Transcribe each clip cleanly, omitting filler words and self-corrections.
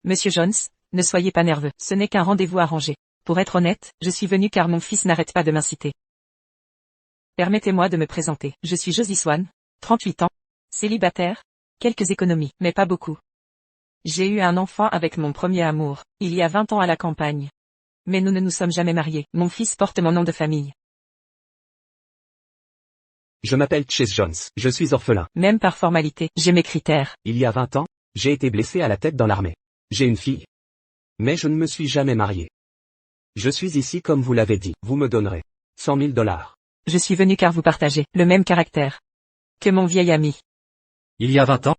Monsieur Jones, ne soyez pas nerveux, ce n'est qu'un rendez-vous arrangé. Pour être honnête, je suis venu car mon fils n'arrête pas de m'inciter. Permettez-moi de me présenter. Je suis Josie Swan, 38 ans, célibataire, quelques économies, mais pas beaucoup. J'ai eu un enfant avec mon premier amour, il y a 20 ans à la campagne. Mais nous ne nous sommes jamais mariés. Mon fils porte mon nom de famille. Je m'appelle Chase Jones, je suis orphelin. Même par formalité, j'ai mes critères. Il y a 20 ans, j'ai été blessé à la tête dans l'armée. J'ai une fille. Mais je ne me suis jamais marié. Je suis ici comme vous l'avez dit. Vous me donnerez 100 000 $. Je suis venu car vous partagez le même caractère que mon vieil ami. Il y a 20 ans,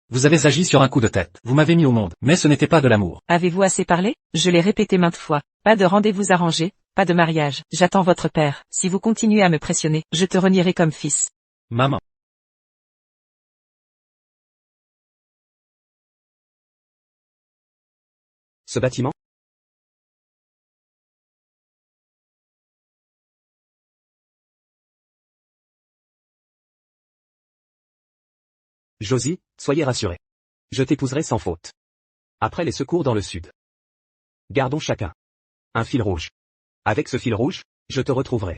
vous avez agi sur un coup de tête. Vous m'avez mis au monde, mais ce n'était pas de l'amour. Avez-vous assez parlé? Je l'ai répété maintes fois. Pas de rendez-vous arrangé, pas de mariage. J'attends votre père. Si vous continuez à me pressionner, je te renierai comme fils. Maman. Ce bâtiment? Josie, soyez rassurée. Je t'épouserai sans faute. Après les secours dans le sud. Gardons chacun un fil rouge. Avec ce fil rouge, je te retrouverai.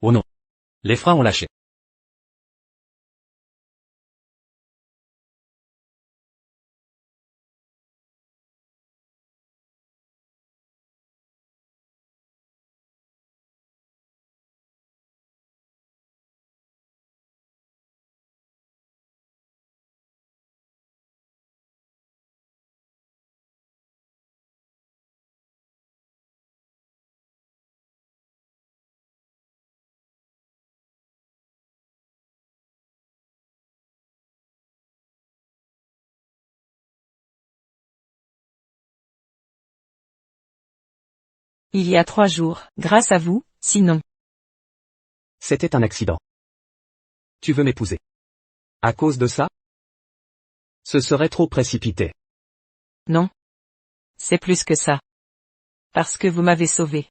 Oh non. Les freins ont lâché. Il y a 3 jours, grâce à vous, sinon. C'était un accident. Tu veux m'épouser? À cause de ça? Ce serait trop précipité. Non. C'est plus que ça. Parce que vous m'avez sauvé.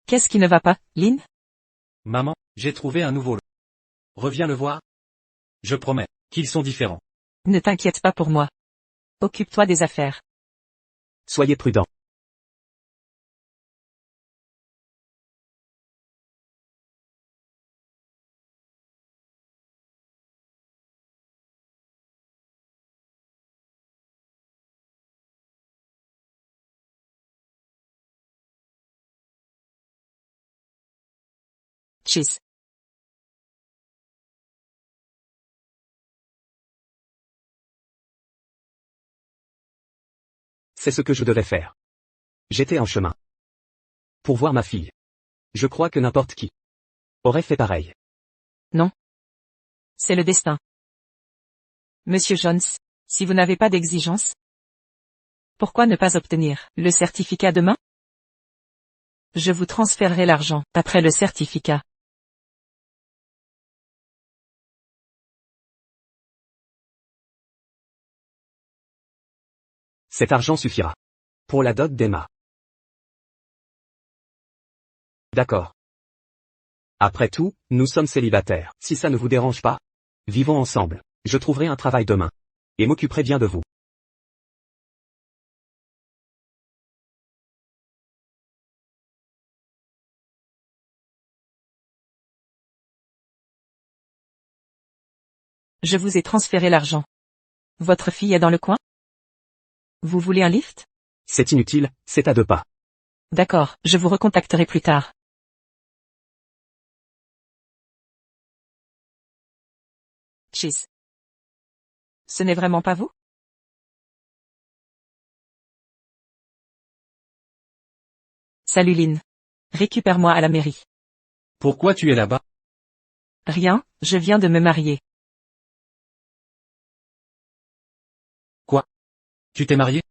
Qu'est-ce qui ne va pas, Lynn? Maman, j'ai trouvé un nouveau. Reviens le voir. Je promets qu'ils sont différents. Ne t'inquiète pas pour moi. Occupe-toi des affaires. Soyez prudent. Cheese. C'est ce que je devais faire. J'étais en chemin. Pour voir ma fille. Je crois que n'importe qui aurait fait pareil. Non. C'est le destin. Monsieur Jones, si vous n'avez pas d'exigence, pourquoi ne pas obtenir le certificat demain? Je vous transférerai l'argent après le certificat. Cet argent suffira. Pour la dot d'Emma. D'accord. Après tout, nous sommes célibataires. Si ça ne vous dérange pas, vivons ensemble. Je trouverai un travail demain. Et m'occuperai bien de vous. Je vous ai transféré l'argent. Votre fille est dans le coin? Vous voulez un lift? C'est inutile, c'est à 2 pas. D'accord, je vous recontacterai plus tard. Cheese. Ce n'est vraiment pas vous? Salut Lynn. Récupère-moi à la mairie. Pourquoi tu es là-bas? Rien, je viens de me marier. Quoi? Tu t'es marié?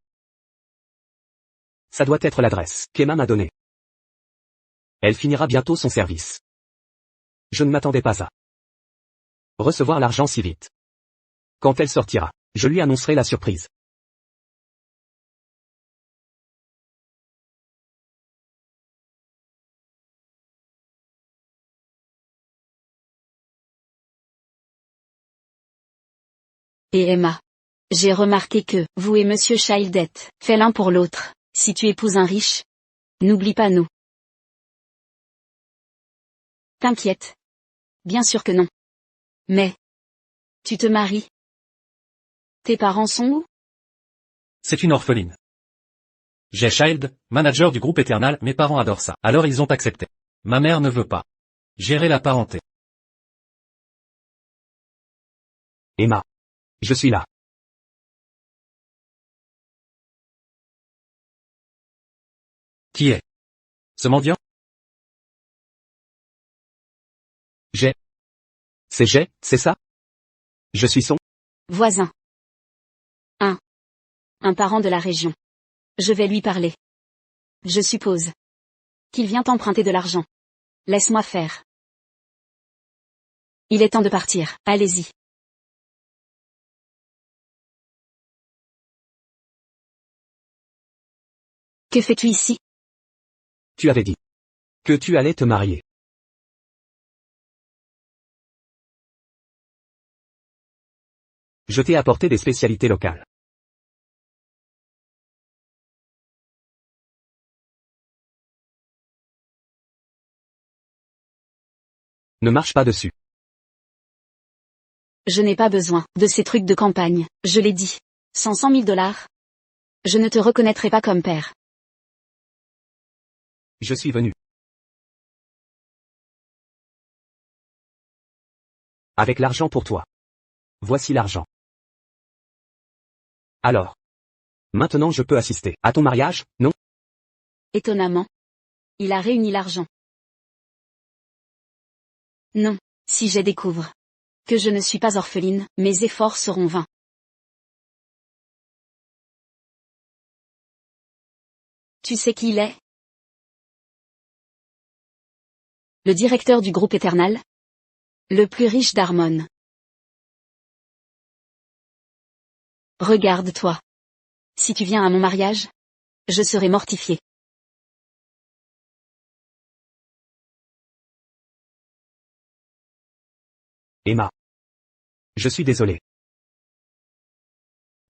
Ça doit être l'adresse qu'Emma m'a donnée. Elle finira bientôt son service. Je ne m'attendais pas à recevoir l'argent si vite. Quand elle sortira, je lui annoncerai la surprise. Et Emma. J'ai remarqué que, vous et Monsieur Child êtes fait l'un pour l'autre. Si tu épouses un riche, n'oublie pas nous. T'inquiète. Bien sûr que non. Mais. Tu te maries? Tes parents sont où? C'est une orpheline. J'ai Child, manager du groupe Eternal, mes parents adorent ça. Alors ils ont accepté. Ma mère ne veut pas gérer la parenté. Emma. Je suis là. Qui est ce mendiant? C'est ça? Je suis son? Voisin. Un parent de la région. Je vais lui parler. Je suppose qu'il vient emprunter de l'argent. Laisse-moi faire. Il est temps de partir, allez-y. Que fais-tu ici? Tu avais dit que tu allais te marier. Je t'ai apporté des spécialités locales. Ne marche pas dessus. Je n'ai pas besoin de ces trucs de campagne, je l'ai dit. Sans 100 000 $, je ne te reconnaîtrai pas comme père. Je suis venu. Avec l'argent pour toi. Voici l'argent. Alors. Maintenant je peux assister à ton mariage, non? Étonnamment. Il a réuni l'argent. Non, si je découvre que je ne suis pas orpheline, mes efforts seront vains. Tu sais qui il est? Le directeur du groupe Eternal? Le plus riche d'Harmon. Regarde-toi. Si tu viens à mon mariage, je serai mortifié. Emma. Je suis désolé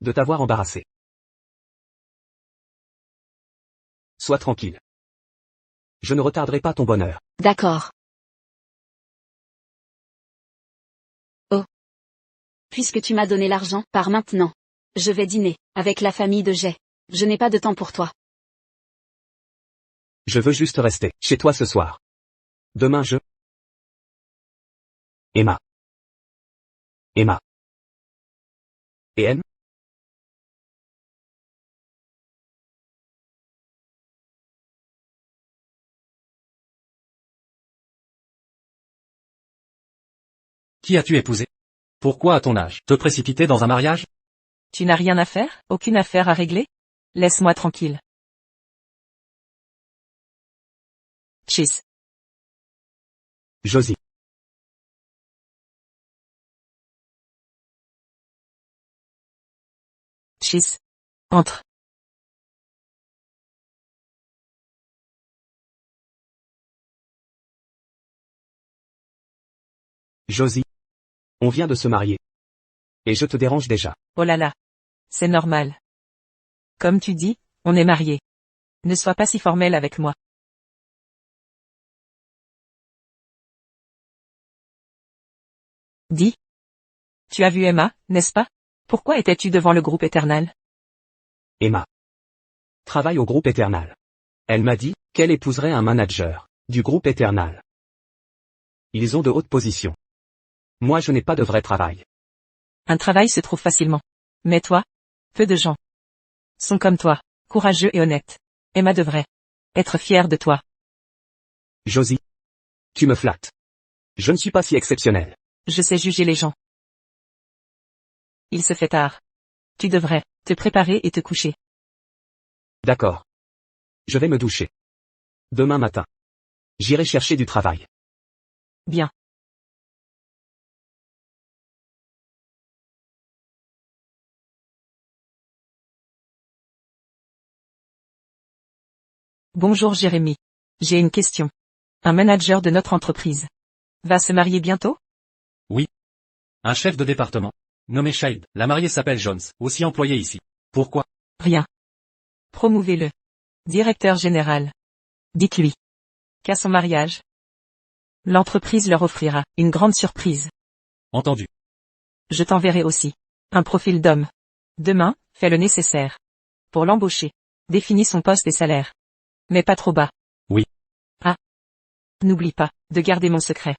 de t'avoir embarrassé. Sois tranquille. Je ne retarderai pas ton bonheur. D'accord. Oh. Puisque tu m'as donné l'argent, pars maintenant. Je vais dîner avec la famille de Jay. Je n'ai pas de temps pour toi. Je veux juste rester chez toi ce soir. Demain je... Emma. Emma. Et M? Qui as-tu épousé? Pourquoi à ton âge te précipiter dans un mariage? Tu n'as rien à faire? Aucune affaire à régler? Laisse-moi tranquille. Cheese. Josie. Cheese. Entre. Josie. On vient de se marier. Et je te dérange déjà. Oh là là. C'est normal. Comme tu dis, on est mariés. Ne sois pas si formel avec moi. Dis. Tu as vu Emma, n'est-ce pas? Pourquoi étais-tu devant le groupe Eternal? Emma. Travaille au groupe Eternal. Elle m'a dit qu'elle épouserait un manager du groupe Eternal. Ils ont de hautes positions. Moi je n'ai pas de vrai travail. Un travail se trouve facilement. Mais toi? Peu de gens sont comme toi, courageux et honnêtes. Emma devrait être fière de toi. Josie. Tu me flattes. Je ne suis pas si exceptionnel. Je sais juger les gens. Il se fait tard. Tu devrais te préparer et te coucher. D'accord. Je vais me doucher. Demain matin. J'irai chercher du travail. Bien. Bonjour Jérémy. J'ai une question. Un manager de notre entreprise va se marier bientôt? Oui. Un chef de département Nommé Child, la mariée s'appelle Jones, aussi employée ici. Pourquoi? Rien. Promouvez-le. Directeur général. Dites-lui qu'à son mariage, l'entreprise leur offrira une grande surprise. Entendu. Je t'enverrai aussi un profil d'homme. Demain, fais le nécessaire pour l'embaucher. Définis son poste et salaire. Mais pas trop bas. Oui. Ah. N'oublie pas de garder mon secret.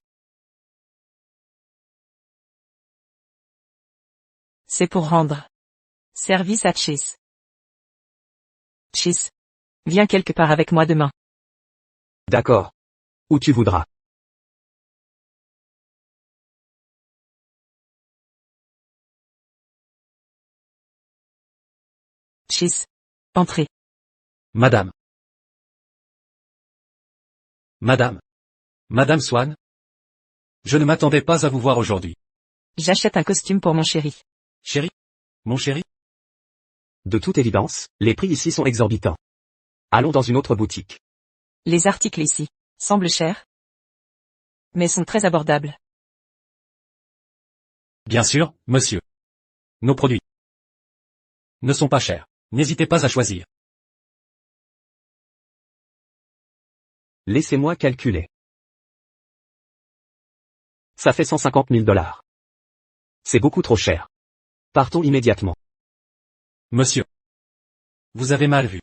C'est pour rendre service à Chase. Chase, viens quelque part avec moi demain. D'accord. Où tu voudras. Chase. Entrez. Madame. Madame. Madame Swan. Je ne m'attendais pas à vous voir aujourd'hui. J'achète un costume pour mon chéri. Chéri? Mon chéri? De toute évidence, les prix ici sont exorbitants. Allons dans une autre boutique. Les articles ici semblent chers, mais sont très abordables. Bien sûr, monsieur. Nos produits ne sont pas chers. N'hésitez pas à choisir. Laissez-moi calculer. Ça fait 150 000 $. C'est beaucoup trop cher. Partons immédiatement. Monsieur. Vous avez mal vu.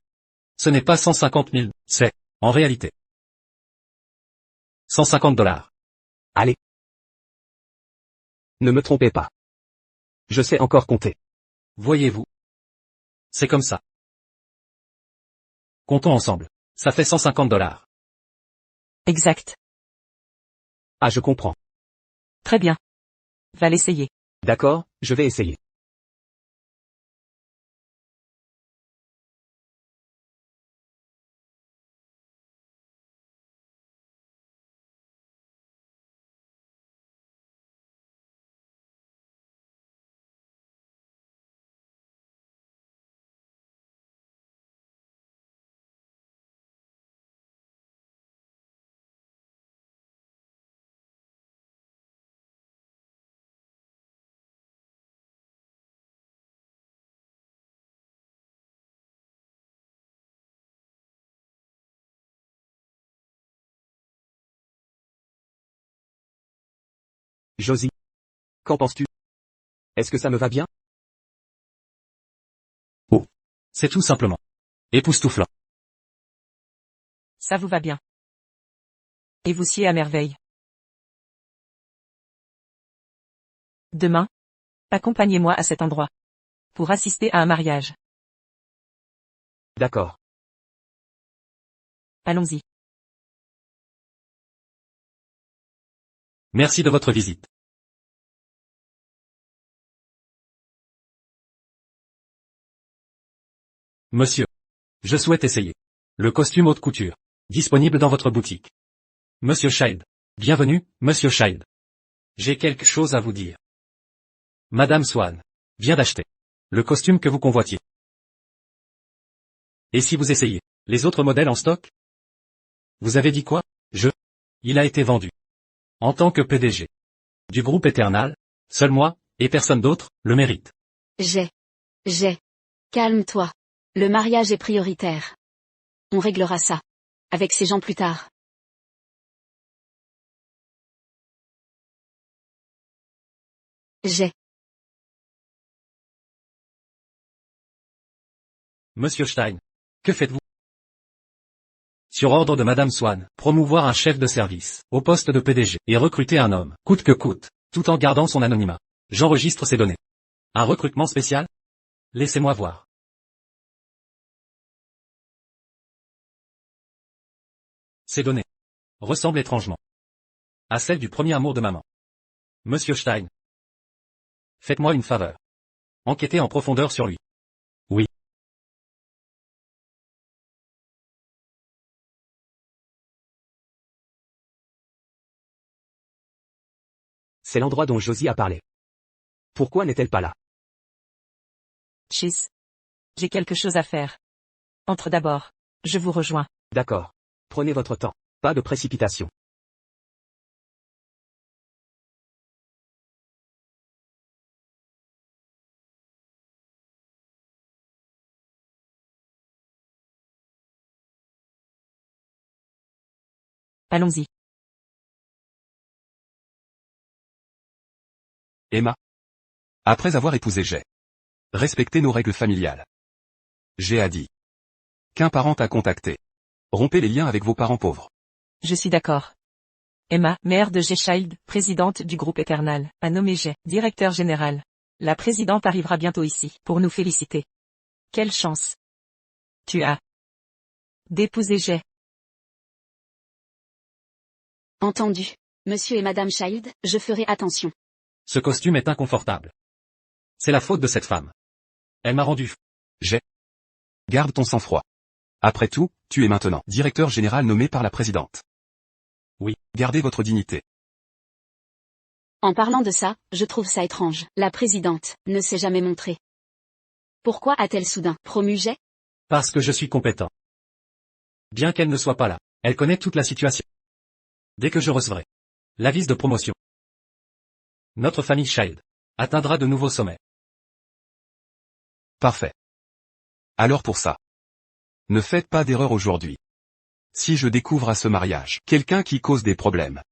Ce n'est pas 150 000, c'est, en réalité, 150 $. Allez. Ne me trompez pas. Je sais encore compter. Voyez-vous. C'est comme ça. Comptons ensemble. Ça fait 150 $. Exact. Ah, je comprends. Très bien. Va l'essayer. D'accord, je vais essayer. Josie. Qu'en penses-tu? Est-ce que ça me va bien? Oh. C'est tout simplement époustouflant. Ça vous va bien. Et vous sied à merveille. Demain, accompagnez-moi à cet endroit. Pour assister à un mariage. D'accord. Allons-y. Merci de votre visite. Monsieur. Je souhaite essayer. Le costume haute couture. Disponible dans votre boutique. Monsieur Child. Bienvenue, Monsieur Child. J'ai quelque chose à vous dire. Madame Swan. Vient d'acheter. Le costume que vous convoitiez. Et si vous essayez les autres modèles en stock? Vous avez dit quoi? Il a été vendu. En tant que PDG. Du groupe Eternal, seul moi, et personne d'autre, le mérite. J'ai. Calme-toi. Le mariage est prioritaire. On réglera ça. Avec ces gens plus tard. Monsieur Stein. Que faites-vous? Sur ordre de Madame Swan, promouvoir un chef de service, au poste de PDG, et recruter un homme, coûte que coûte, tout en gardant son anonymat. J'enregistre ces données. Un recrutement spécial? Laissez-moi voir. Ces données ressemblent étrangement à celles du premier amour de maman. Monsieur Stein. Faites-moi une faveur. Enquêtez en profondeur sur lui. Oui. C'est l'endroit dont Josie a parlé. Pourquoi n'est-elle pas là? Chase. J'ai quelque chose à faire. Entre d'abord. Je vous rejoins. D'accord. Prenez votre temps. Pas de précipitation. Allons-y. Emma. Après avoir épousé Jay. Respectez nos règles familiales. Jay a dit qu'un parent t'a contacté. Rompez les liens avec vos parents pauvres. Je suis d'accord. Emma, mère de Jay Child, présidente du groupe Eternal, a nommé Jay, directeur général. La présidente arrivera bientôt ici, pour nous féliciter. Quelle chance. Tu as d'épouser Jay. Entendu. Monsieur et Madame Child, je ferai attention. Ce costume est inconfortable. C'est la faute de cette femme. Elle m'a rendu fou. Jay. Garde ton sang-froid. Après tout, tu es maintenant directeur général nommé par la présidente. Oui. Gardez votre dignité. En parlant de ça, je trouve ça étrange. La présidente ne s'est jamais montrée. Pourquoi a-t-elle soudain promu Jay? Parce que je suis compétent. Bien qu'elle ne soit pas là, elle connaît toute la situation. Dès que je recevrai l'avis de promotion, notre famille Child atteindra de nouveaux sommets. Parfait. Alors pour ça. Ne faites pas d'erreur aujourd'hui. Si je découvre à ce mariage quelqu'un qui cause des problèmes,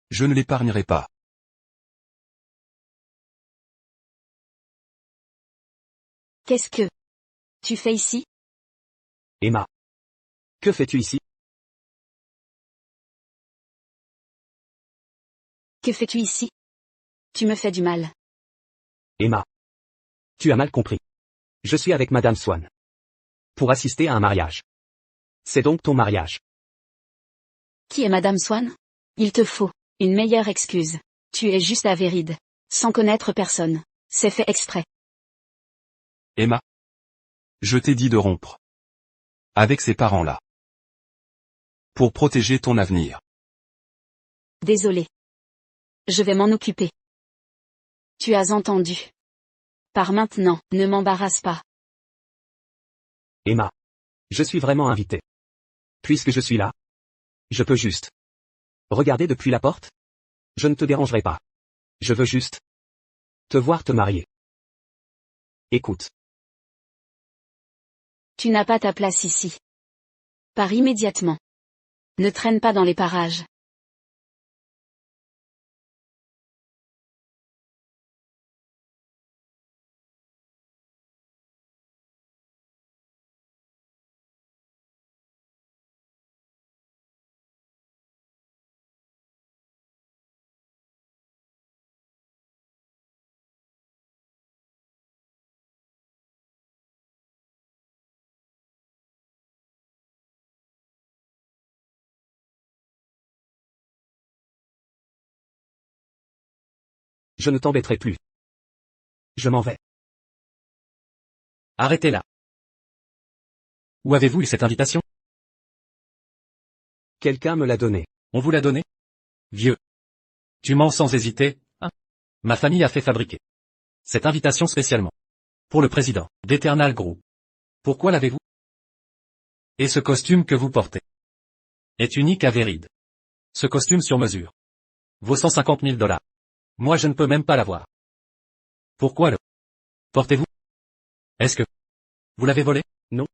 je ne l'épargnerai pas. Qu'est-ce que tu fais ici? Emma. Que fais-tu ici? Que fais-tu ici? Tu me fais du mal. Emma. Tu as mal compris. Je suis avec Madame Swan. Pour assister à un mariage. C'est donc ton mariage. Qui est Madame Swan? Il te faut une meilleure excuse. Tu es juste à Véride. Sans connaître personne. C'est fait exprès. Emma. Je t'ai dit de rompre. Avec ces parents-là. Pour protéger ton avenir. Désolé. Je vais m'en occuper. Tu as entendu. Par maintenant, ne m'embarrasse pas. Emma. Je suis vraiment invité. Puisque je suis là. Je peux juste. Regarder depuis la porte? Je ne te dérangerai pas. Je veux juste. Te voir te marier. Écoute. Tu n'as pas ta place ici. Pars immédiatement. Ne traîne pas dans les parages. Je ne t'embêterai plus. Je m'en vais. Arrêtez-la. Où avez-vous eu cette invitation? Quelqu'un me l'a donné. On vous l'a donnée? Vieux. Tu mens sans hésiter, hein? Ma famille a fait fabriquer cette invitation spécialement pour le président d'Eternal Group. Pourquoi l'avez-vous? Et ce costume que vous portez est unique à Véride. Ce costume sur mesure vaut 150 000 $. Moi je ne peux même pas l'avoir. Pourquoi le portez-vous? Est-ce que vous l'avez volé? Non.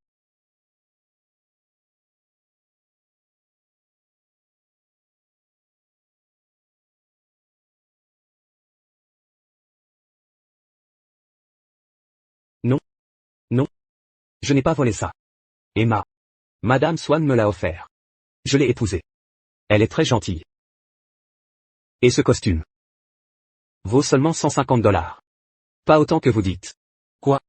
Non. Non. Je n'ai pas volé ça. Emma. Madame Swan me l'a offert. Je l'ai épousée. Elle est très gentille. Et ce costume vaut seulement 150 $. Pas autant que vous dites. Quoi?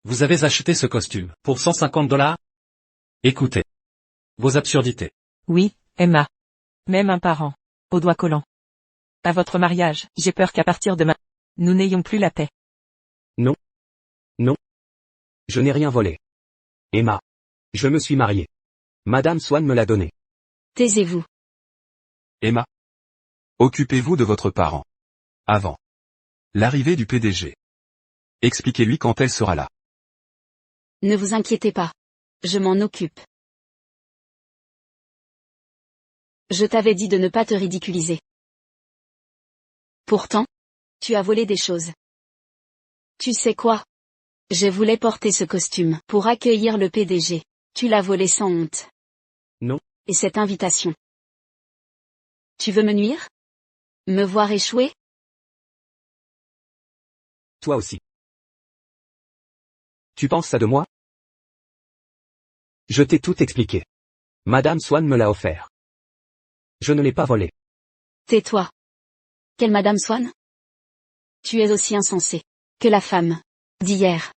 Vous avez acheté ce costume pour 150 $? Écoutez. Vos absurdités. Oui, Emma. Même un parent. Aux doigts collants. À votre mariage, j'ai peur qu'à partir de nous n'ayons plus la paix. Non. Non. Je n'ai rien volé. Emma. Je me suis marié. Madame Swan me l'a donné. Taisez-vous. Emma. Occupez-vous de votre parent. Avant l'arrivée du PDG. Expliquez-lui quand elle sera là. Ne vous inquiétez pas. Je m'en occupe. Je t'avais dit de ne pas te ridiculiser. Pourtant, tu as volé des choses. Tu sais quoi? Je voulais porter ce costume pour accueillir le PDG. Tu l'as volé sans honte. Non. Et cette invitation? Tu veux me nuire? Me voir échouer? Toi aussi. Tu penses ça de moi? Je t'ai tout expliqué. Madame Swann me l'a offert. Je ne l'ai pas volé. Tais-toi. Quelle Madame Swann? Tu es aussi insensé que la femme d'hier.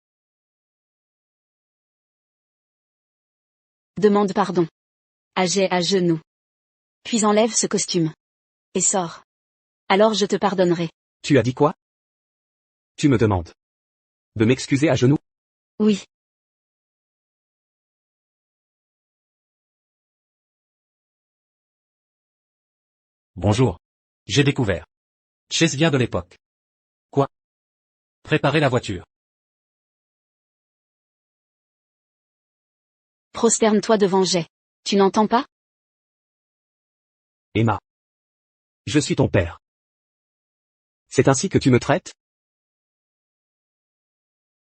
Demande pardon. Jay à genoux. Puis enlève ce costume. Et sors. Alors je te pardonnerai. Tu as dit quoi? Tu me demandes de m'excuser à genoux? Oui. Bonjour. J'ai découvert. Chase vient de l'époque. Quoi? Préparez la voiture. Prosterne-toi devant Jay. Tu n'entends pas? Emma. Je suis ton père. C'est ainsi que tu me traites?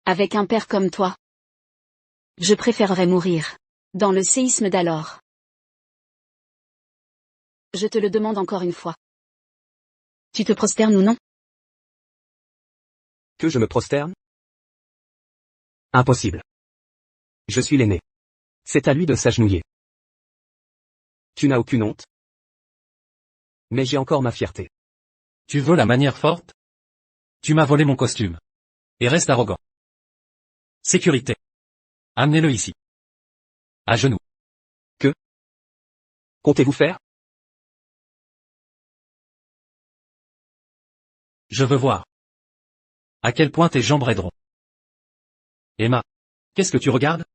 Avec un père comme toi. Je préférerais mourir. Dans le séisme d'alors. Je te le demande encore une fois. Tu te prosternes ou non? Que je me prosterne? Impossible. Je suis l'aîné. C'est à lui de s'agenouiller. Tu n'as aucune honte? Mais j'ai encore ma fierté. Tu veux la manière forte? Tu m'as volé mon costume. Et reste arrogant. Sécurité. Amenez-le ici. À genoux. Comptez-vous faire? Je veux voir. À quel point tes jambes raideront. Emma. Qu'est-ce que tu regardes?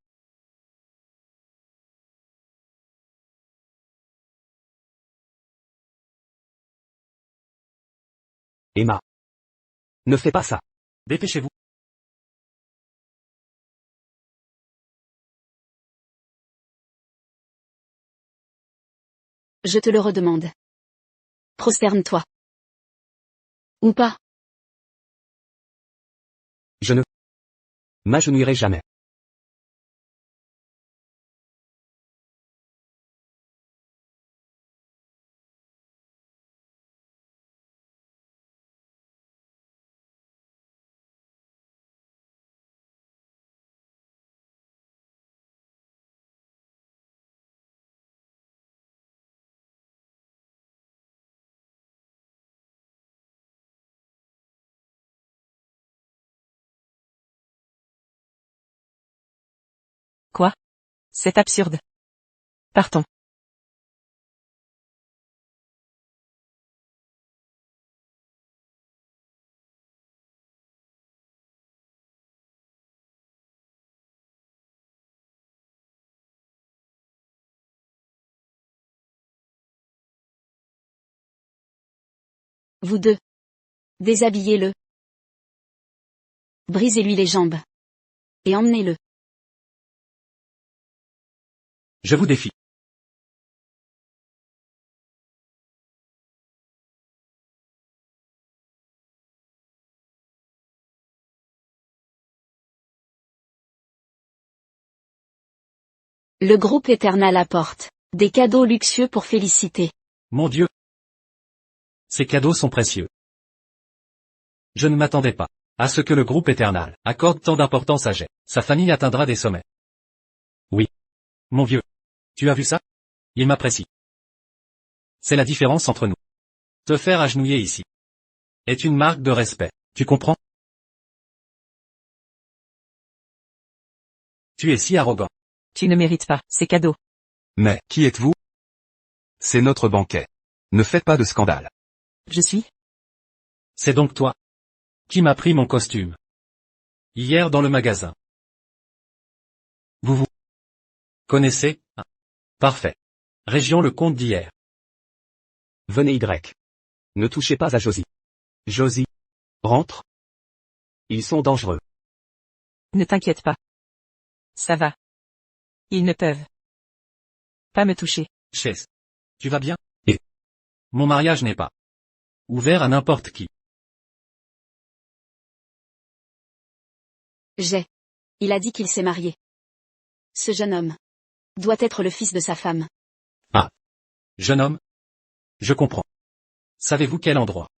Emma. Ne fais pas ça. Dépêchez-vous. Je te le redemande. Prosterne-toi. Ou pas. Je ne m'agenouillerai jamais. Quoi? C'est absurde. Partons. Vous deux. Déshabillez-le. Brisez-lui les jambes. Et emmenez-le. Je vous défie. Le groupe Eternal apporte des cadeaux luxueux pour féliciter. Mon Dieu. Ces cadeaux sont précieux. Je ne m'attendais pas à ce que le groupe Eternal accorde tant d'importance à Jay. Sa famille atteindra des sommets. Oui. Mon vieux. Tu as vu ça? Il m'apprécie. C'est la différence entre nous. Te faire agenouiller ici est une marque de respect. Tu comprends? Tu es si arrogant. Tu ne mérites pas ces cadeaux. Mais, qui êtes-vous? C'est notre banquet. Ne faites pas de scandale. Je suis? C'est donc toi qui m'as pris mon costume. Hier dans le magasin. Vous connaissez? Ah. Parfait. Région le comte d'hier. Venez Y. Ne touchez pas à Josie. Josie. Rentre. Ils sont dangereux. Ne t'inquiète pas. Ça va. Ils ne peuvent pas me toucher. Chase. Tu vas bien? Et Mon mariage n'est pas ouvert à n'importe qui. Jay. Il a dit qu'il s'est marié. Ce jeune homme doit être le fils de sa femme. Jeune homme? Je comprends. Savez-vous quel endroit?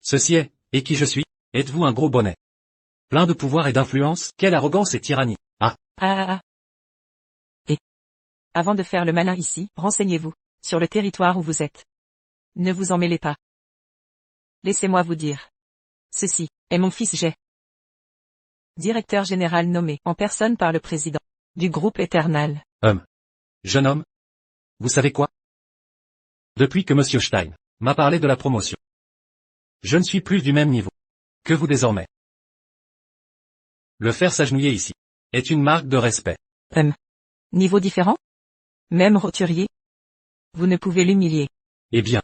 Ceci est, et qui je suis? Êtes-vous un gros bonnet? Plein de pouvoir et d'influence? Quelle arrogance et tyrannie! Et, avant de faire le malin ici, renseignez-vous, sur le territoire où vous êtes. Ne vous en mêlez pas. Laissez-moi vous dire. Ceci, est mon fils Jay. Directeur général nommé, en personne par le président, du groupe Eternal. Jeune homme? Vous savez quoi? Depuis que Monsieur Stein m'a parlé de la promotion, je ne suis plus du même niveau que vous désormais. Le faire s'agenouiller ici est une marque de respect. Niveau différent? Même roturier? Vous ne pouvez l'humilier. Eh bien,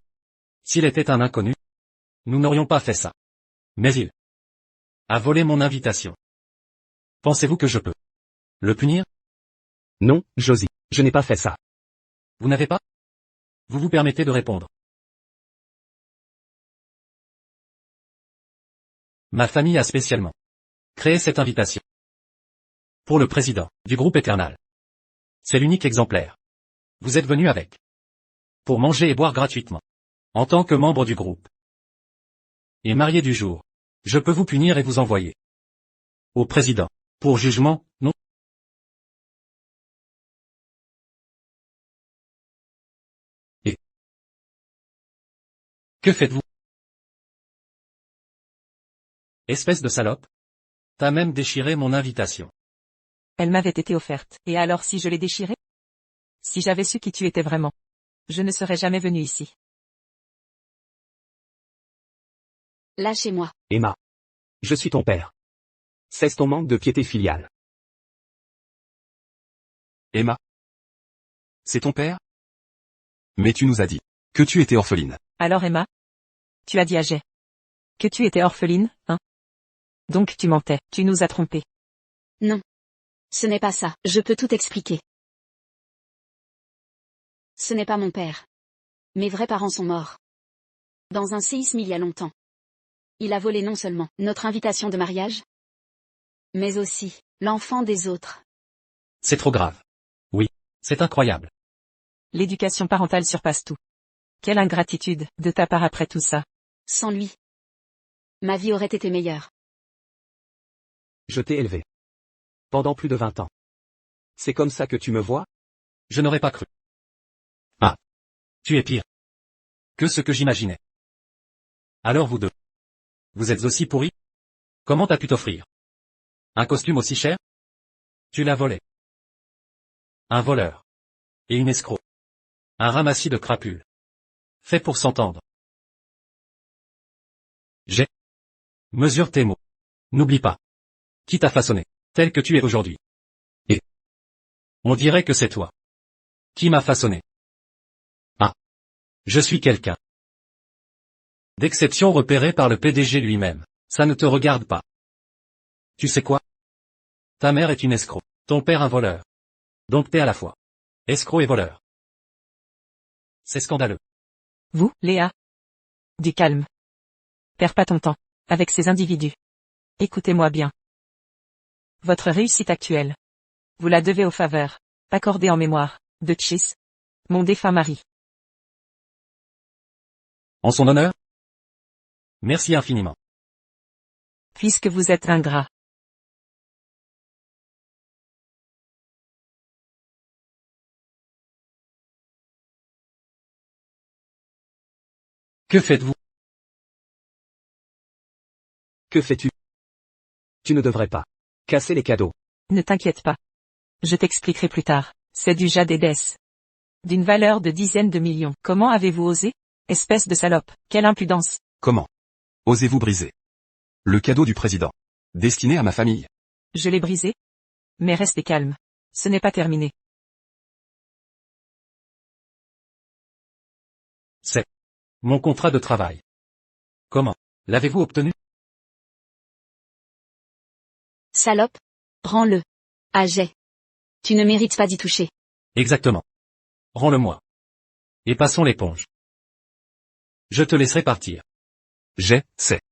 s'il était un inconnu, nous n'aurions pas fait ça. Mais il a volé mon invitation. Pensez-vous que je peux le punir? Non, Josie, je n'ai pas fait ça. Vous n'avez pas? Vous vous permettez de répondre. Ma famille a spécialement créé cette invitation pour le président du groupe Eternal. C'est l'unique exemplaire. Vous êtes venu avec pour manger et boire gratuitement en tant que membre du groupe. Et marié du jour, je peux vous punir et vous envoyer au président pour jugement, non? Et que faites-vous? Espèce de salope? T'as même déchiré mon invitation. Elle m'avait été offerte. Et alors si je l'ai déchirée? Si j'avais su qui tu étais vraiment, je ne serais jamais venu ici. Lâchez-moi. Emma. Je suis ton père. Cesse ton manque de piété filiale. Emma? C'est ton père? Mais tu nous as dit que tu étais orpheline. Alors Emma? Tu as dit à Jay que tu étais orpheline, hein? Donc tu mentais, tu nous as trompés. Non. Ce n'est pas ça, je peux tout expliquer. Ce n'est pas mon père. Mes vrais parents sont morts. Dans un séisme il y a longtemps. Il a volé non seulement notre invitation de mariage, mais aussi l'enfant des autres. C'est trop grave. Oui, c'est incroyable. L'éducation parentale surpasse tout. Quelle ingratitude, de ta part après tout ça. Sans lui, ma vie aurait été meilleure. Je t'ai élevé. Pendant plus de 20 ans. C'est comme ça que tu me vois? Je n'aurais pas cru. Tu es pire que ce que j'imaginais. Alors vous deux. Vous êtes aussi pourris? Comment t'as pu t'offrir un costume aussi cher? Tu l'as volé. Un voleur. Et une escroc. Un ramassis de crapules. Fait pour s'entendre. Mesure tes mots. N'oublie pas. Qui t'a façonné, tel que tu es aujourd'hui. Et on dirait que c'est toi qui m'a façonné. Je suis quelqu'un d'exception repéré par le PDG lui-même. Ça ne te regarde pas. Tu sais quoi? Ta mère est une escroc. Ton père un voleur. Donc t'es à la fois escroc et voleur. C'est scandaleux. Vous, Léa? Du calme. Perds pas ton temps avec ces individus. Écoutez-moi bien. Votre réussite actuelle, vous la devez aux faveurs accordées en mémoire de Chis, mon défunt mari. En son honneur? Merci infiniment. Puisque vous êtes ingrat. Que faites-vous? Que fais-tu? Tu ne devrais pas casser les cadeaux. Ne t'inquiète pas. Je t'expliquerai plus tard. C'est du jadédès. D'une valeur de dizaines de millions. Comment avez-vous osé? Espèce de salope. Quelle impudence. Comment osez-vous briser le cadeau du président, destiné à ma famille? Je l'ai brisé? Mais restez calme. Ce n'est pas terminé. C'est mon contrat de travail. Comment l'avez-vous obtenu? Salope. Rends-le. À Jay. Tu ne mérites pas d'y toucher. Exactement. Rends-le-moi. Et passons l'éponge. Je te laisserai partir. C'est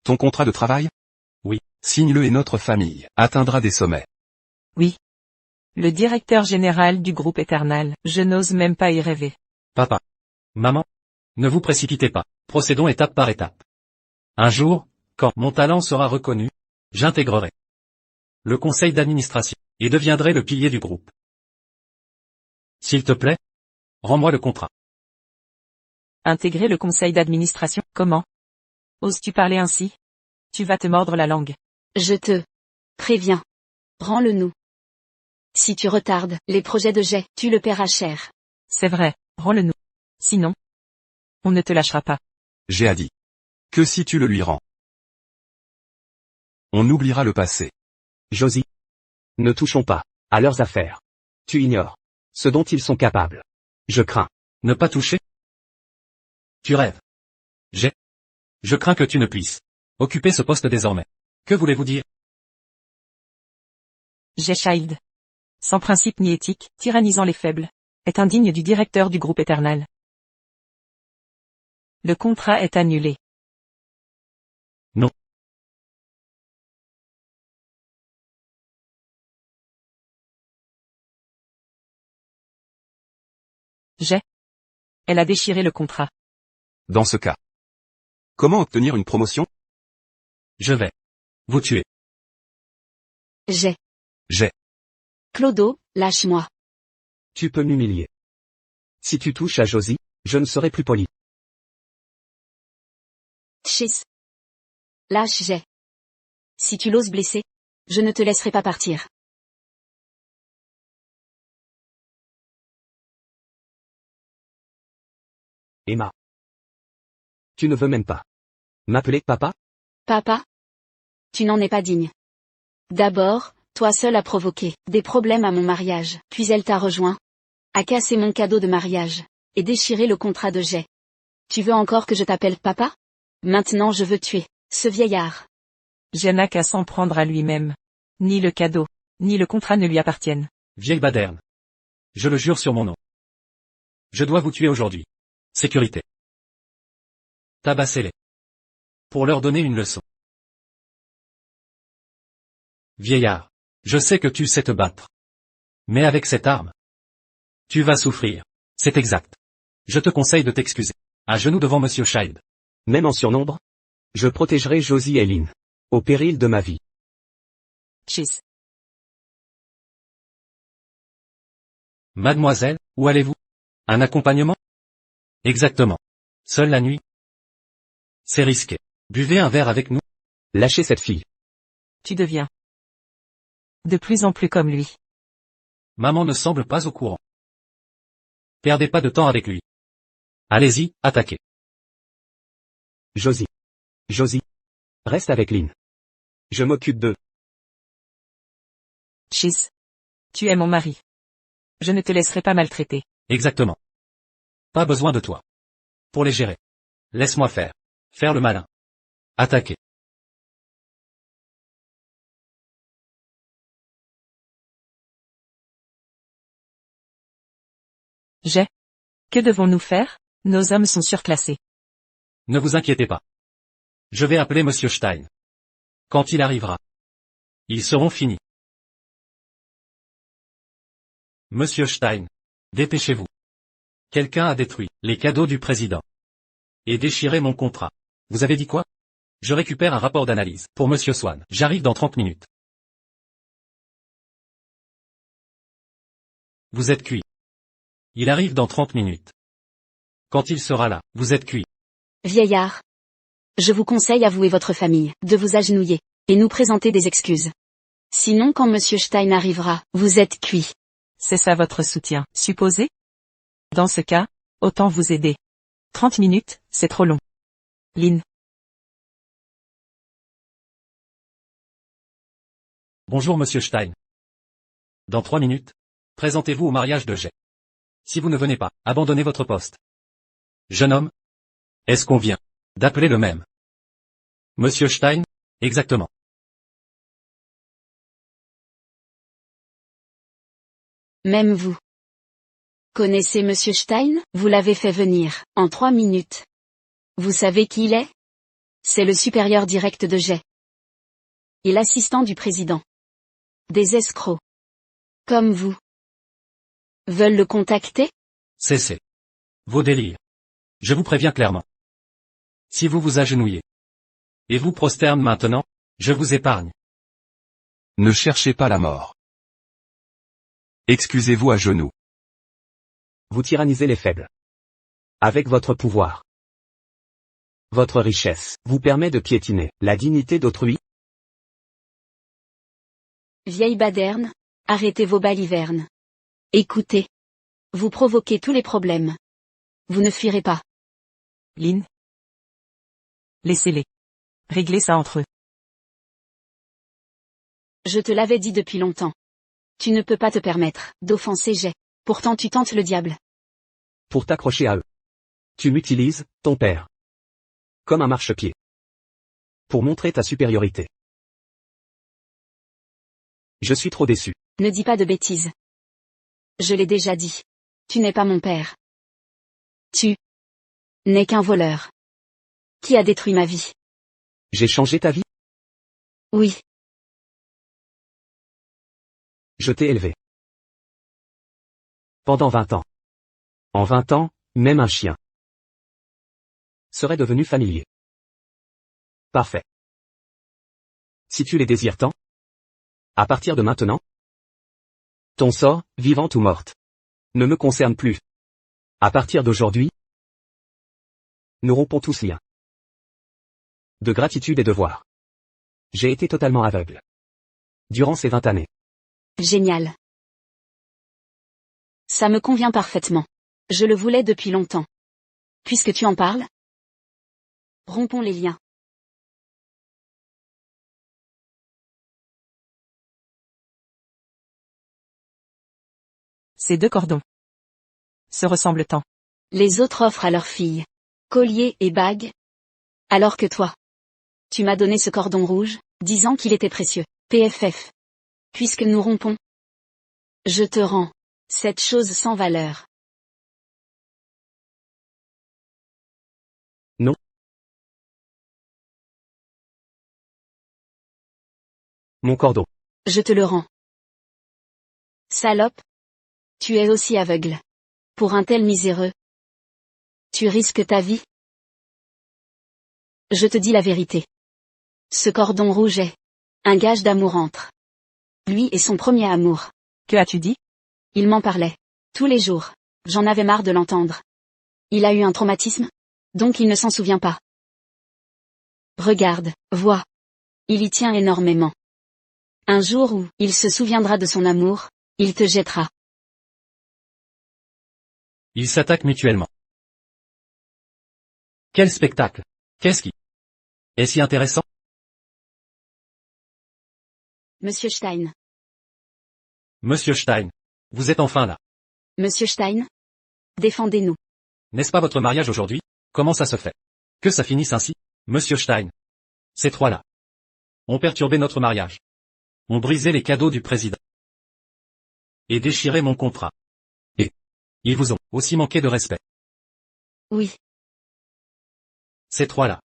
ton contrat de travail? Oui. Signe-le et notre famille atteindra des sommets. Oui. Le directeur général du groupe Eternal, je n'ose même pas y rêver. Papa. Maman. Ne vous précipitez pas. Procédons étape par étape. Un jour, quand mon talent sera reconnu, j'intégrerai le conseil d'administration et deviendrai le pilier du groupe. S'il te plaît, rends-moi le contrat. Intégrer le conseil d'administration, comment? Oses-tu parler ainsi? Tu vas te mordre la langue. Je te préviens. Rends-le nous. Si tu retardes les projets de jet, tu le paieras cher. C'est vrai, rends-le nous. Sinon, on ne te lâchera pas. J'ai dit. Que si tu le lui rends? On oubliera le passé. Josie. Ne touchons pas à leurs affaires. Tu ignores ce dont ils sont capables. Je crains. Ne pas toucher? Tu rêves. Je crains que tu ne puisses occuper ce poste désormais. Que voulez-vous dire? Jay Child. Sans principe ni éthique, tyrannisant les faibles, est indigne du directeur du groupe Eternal. Le contrat est annulé. Non. Jay. Elle a déchiré le contrat. Dans ce cas. Comment obtenir une promotion? Je vais vous tuer. J'ai. J'ai. Clodo, lâche-moi. Tu peux m'humilier. Si tu touches à Josie, je ne serai plus poli. Chis. Lâche J'ai. Si tu l'oses blesser, je ne te laisserai pas partir. Emma. Tu ne veux même pas m'appeler papa? Papa? Tu n'en es pas digne. D'abord, toi seul as provoqué des problèmes à mon mariage, puis elle t'a rejoint, a cassé mon cadeau de mariage, et déchiré le contrat de J'ai. Tu veux encore que je t'appelle papa? Maintenant je veux tuer ce vieillard. Jay n'a qu'à s'en prendre à lui-même. Ni le cadeau, ni le contrat ne lui appartiennent. Vieille baderne. Je le jure sur mon nom. Je dois vous tuer aujourd'hui. Sécurité. Tabassez-les. Pour leur donner une leçon. Vieillard. Je sais que tu sais te battre. Mais avec cette arme, tu vas souffrir. C'est exact. Je te conseille de t'excuser. À genoux devant Monsieur Child. Même en surnombre? Je protégerai Josie et Lynn. Au péril de ma vie. Chis. Mademoiselle, où allez-vous? Un accompagnement? Exactement. Seule la nuit? C'est risqué. Buvez un verre avec nous? Lâchez cette fille. Tu deviens de plus en plus comme lui. Maman ne semble pas au courant. Perdez pas de temps avec lui. Allez-y, attaquez. Josie. Josie. Reste avec Lynn. Je m'occupe d'eux. Chis. Tu es mon mari. Je ne te laisserai pas maltraiter. Exactement. Pas besoin de toi. Pour les gérer. Laisse-moi faire. Faire le malin. Attaquer. Jay. Que devons-nous faire? Nos hommes sont surclassés. Ne vous inquiétez pas. Je vais appeler Monsieur Stein. Quand il arrivera, ils seront finis. Monsieur Stein. Dépêchez-vous. Quelqu'un a détruit les cadeaux du président. Et déchiré mon contrat. Vous avez dit quoi? Je récupère un rapport d'analyse pour Monsieur Swan. J'arrive dans 30 minutes. Vous êtes cuit. Il arrive dans 30 minutes. Quand il sera là, vous êtes cuit. Vieillard. Je vous conseille avouer votre famille, de vous agenouiller, et nous présenter des excuses. Sinon quand Monsieur Stein arrivera, vous êtes cuit. C'est ça votre soutien, supposé? Dans ce cas, autant vous aider. 30 minutes, c'est trop long. Lynn. Bonjour Monsieur Stein. Dans 3 minutes, présentez-vous au mariage de J'ai. Si vous ne venez pas, abandonnez votre poste. Jeune homme. Est-ce qu'on vient d'appeler le même? Monsieur Stein? Exactement. Même vous. Connaissez Monsieur Stein? Vous l'avez fait venir, en 3 minutes. Vous savez qui il est? C'est le supérieur direct de J'ai. Et l'assistant du président. Des escrocs. comme vous, veulent le contacter? Cessez vos délires. Je vous préviens clairement. Si vous vous agenouillez et vous prosterne maintenant, je vous épargne. Ne cherchez pas la mort. Excusez-vous à genoux. Vous tyrannisez les faibles. Avec votre pouvoir. Votre richesse vous permet de piétiner la dignité d'autrui. Vieille baderne, arrêtez vos balivernes. Écoutez. Vous provoquez tous les problèmes. Vous ne fuirez pas. Lynn. Laissez-les. Réglez ça entre eux. Je te l'avais dit depuis longtemps. Tu ne peux pas te permettre d'offenser Jay. Pourtant tu tentes le diable. Pour t'accrocher à eux. Tu m'utilises, ton père. Comme un marchepied. Pour montrer ta supériorité. Je suis trop déçu. Ne dis pas de bêtises. Je l'ai déjà dit. Tu n'es pas mon père. Tu n'es qu'un voleur. Qui a détruit ma vie? J'ai changé ta vie? Oui. Je t'ai élevé. Pendant 20 ans. En 20 ans, même un chien serait devenu familier. Parfait. Si tu les désires tant, à partir de maintenant, ton sort, vivante ou morte, ne me concerne plus. À partir d'aujourd'hui, nous rompons tous liens de gratitude et devoir. J'ai été totalement aveugle durant ces 20 années. Génial. Ça me convient parfaitement. Je le voulais depuis longtemps. Puisque tu en parles, rompons les liens. Ces deux cordons se ressemblent tant. Les autres offrent à leurs filles colliers et bagues. Alors que toi, tu m'as donné ce cordon rouge, disant qu'il était précieux. PFF. Puisque nous rompons, je te rends cette chose sans valeur. Non. Mon cordon. Je te le rends. Salope. Tu es aussi aveugle. Pour un tel miséreux. Tu risques ta vie? Je te dis la vérité. Ce cordon rouge est un gage d'amour entre lui et son premier amour. Que as-tu dit? Il m'en parlait. Tous les jours. J'en avais marre de l'entendre. Il a eu un traumatisme? Donc il ne s'en souvient pas. Regarde, vois. Il y tient énormément. Un jour où il se souviendra de son amour, il te jettera. Ils s'attaquent mutuellement. Quel spectacle! Qu'est-ce qui est si intéressant? Monsieur Stein. Monsieur Stein. Vous êtes enfin là. Monsieur Stein? Défendez-nous. N'est-ce pas votre mariage aujourd'hui? Comment ça se fait? Que ça finisse ainsi? Monsieur Stein. Ces trois-là ont perturbé notre mariage. Ont brisé les cadeaux du président. Et déchiré mon contrat. Et ils vous ont aussi manqué de respect. Oui. Ces trois-là.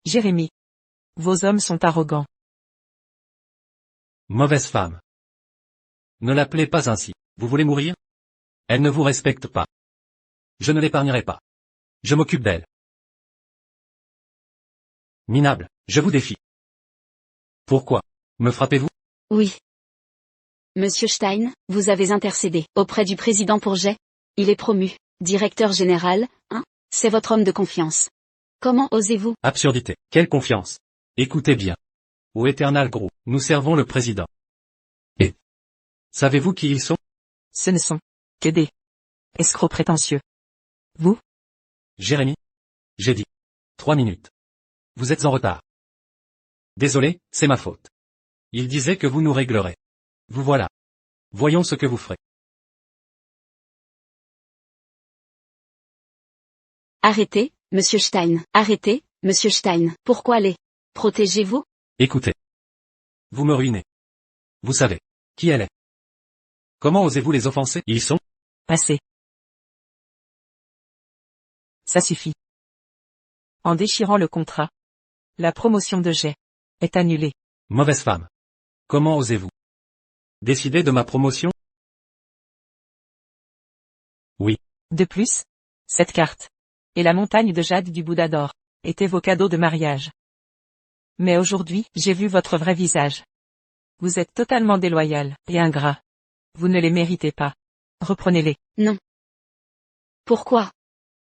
Jérémie. Vos hommes sont arrogants. Mauvaise femme. Ne l'appelez pas ainsi. Vous voulez mourir? Elle ne vous respecte pas. Je ne l'épargnerai pas. Je m'occupe d'elle. Minable, je vous défie. Pourquoi me frappez-vous? Oui. Monsieur Stein, vous avez intercédé auprès du président pour Jay. Il est promu directeur général, hein? C'est votre homme de confiance. Comment osez-vous? Absurdité. Quelle confiance. Écoutez bien. Au Eternal Group, nous servons le président. Et savez-vous qui ils sont? Ce ne sont que des escrocs prétentieux. Vous? Jérémie? J'ai dit. 3 minutes. Vous êtes en retard. Désolé, c'est ma faute. Il disait que vous nous réglerez. Vous voilà. Voyons ce que vous ferez. Arrêtez, monsieur Stein. Arrêtez, monsieur Stein. Pourquoi les protégez-vous? Écoutez. Vous me ruinez. Vous savez qui elle est. Comment osez-vous les offenser? Ils sont Assez. Ça suffit. En déchirant le contrat, la promotion de Jay est annulée. mauvaise femme. Comment osez-vous décider de ma promotion? Oui. De plus, cette carte et la montagne de jade du Bouddha d'or étaient vos cadeaux de mariage. Mais aujourd'hui, j'ai vu votre vrai visage. Vous êtes totalement déloyal et ingrat. Vous ne les méritez pas. Reprenez-les. Non. Pourquoi?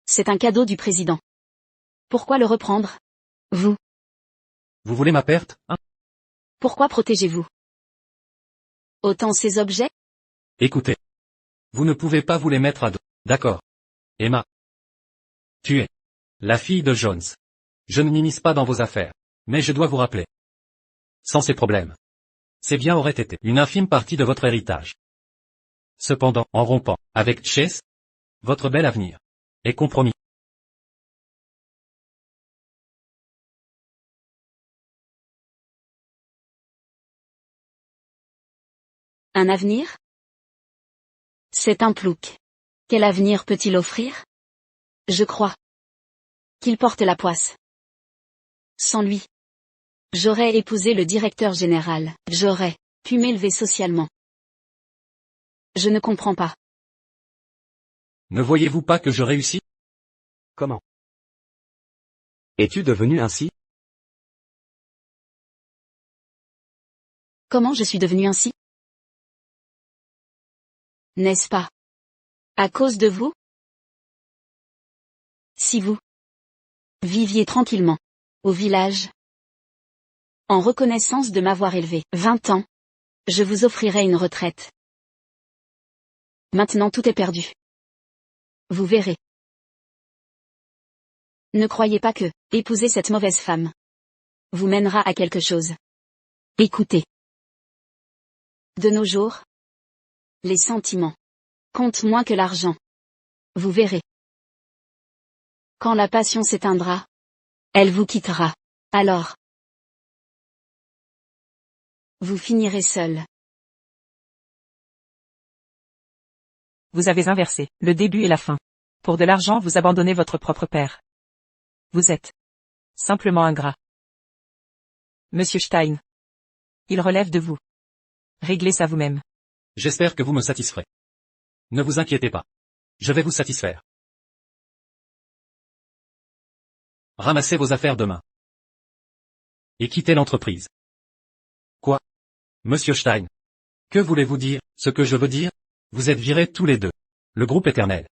C'est un cadeau du président. Pourquoi le reprendre? Vous. Vous voulez ma perte, hein? Pourquoi protégez-vous autant ces objets? Écoutez. Vous ne pouvez pas vous les mettre à dos. D'accord. Emma. Tu es la fille de Jones. Je ne m'immisce pas dans vos affaires. Mais je dois vous rappeler. Sans ces problèmes. Ces biens auraient été une infime partie de votre héritage. Cependant, en rompant avec Chase, votre bel avenir est compromis. Un avenir? C'est un plouc. Quel avenir peut-il offrir? Je crois qu'il porte la poisse. Sans lui, j'aurais épousé le directeur général, j'aurais pu m'élever socialement. Je ne comprends pas. Ne voyez-vous pas que je réussis? Comment? Es-tu devenu ainsi? Comment je suis devenu ainsi? N'est-ce pas à cause de vous? Si vous viviez tranquillement au village, en reconnaissance de m'avoir élevé 20 ans, je vous offrirais une retraite. Maintenant tout est perdu. Vous verrez. Ne croyez pas que épouser cette mauvaise femme vous mènera à quelque chose. Écoutez. De nos jours, les sentiments comptent moins que l'argent. Vous verrez. Quand la passion s'éteindra, elle vous quittera. Alors, vous finirez seul. Vous avez inversé le début et la fin. Pour de l'argent, vous abandonnez votre propre père. Vous êtes simplement ingrat. Monsieur Stein. Il relève de vous. Réglez ça vous-même. J'espère que vous me satisferez. Ne vous inquiétez pas. Je vais vous satisfaire. Ramassez vos affaires demain. Et quittez l'entreprise. Quoi? Monsieur Stein. Que voulez-vous dire? Ce que je veux dire? Vous êtes virés tous les deux. Le groupe éternel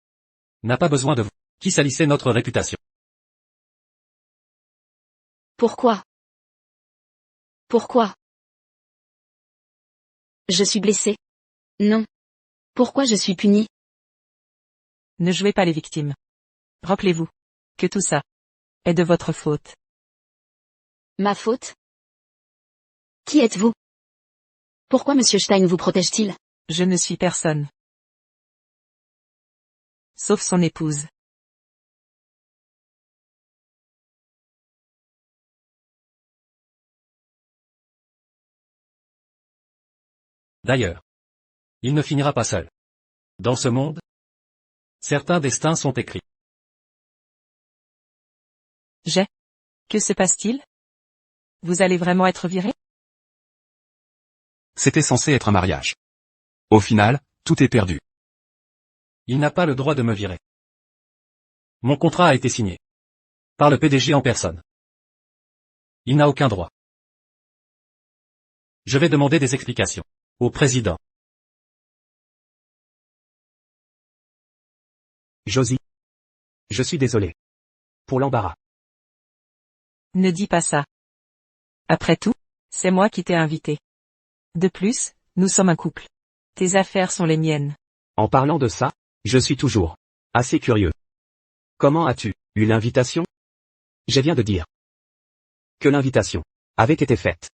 n'a pas besoin de vous, qui salissez notre réputation. Pourquoi? Pourquoi? Je suis blessé? Non. Pourquoi je suis puni? Ne jouez pas les victimes. Rappelez-vous que tout ça est de votre faute. Ma faute? Qui êtes-vous? Pourquoi Monsieur Stein vous protège-t-il? Je ne suis personne. Sauf son épouse. D'ailleurs, il ne finira pas seul. Dans ce monde, certains destins sont écrits. Que se passe-t-il? Vous allez vraiment être viré? C'était censé être un mariage. Au final, tout est perdu. Il n'a pas le droit de me virer. Mon contrat a été signé par le PDG en personne. Il n'a aucun droit. Je vais demander des explications au président. Josie. Je suis désolé. Pour l'embarras. Ne dis pas ça. Après tout, c'est moi qui t'ai invité. De plus, nous sommes un couple. Tes affaires sont les miennes. En parlant de ça, je suis toujours assez curieux. Comment as-tu eu l'invitation? Je viens de dire que l'invitation avait été faite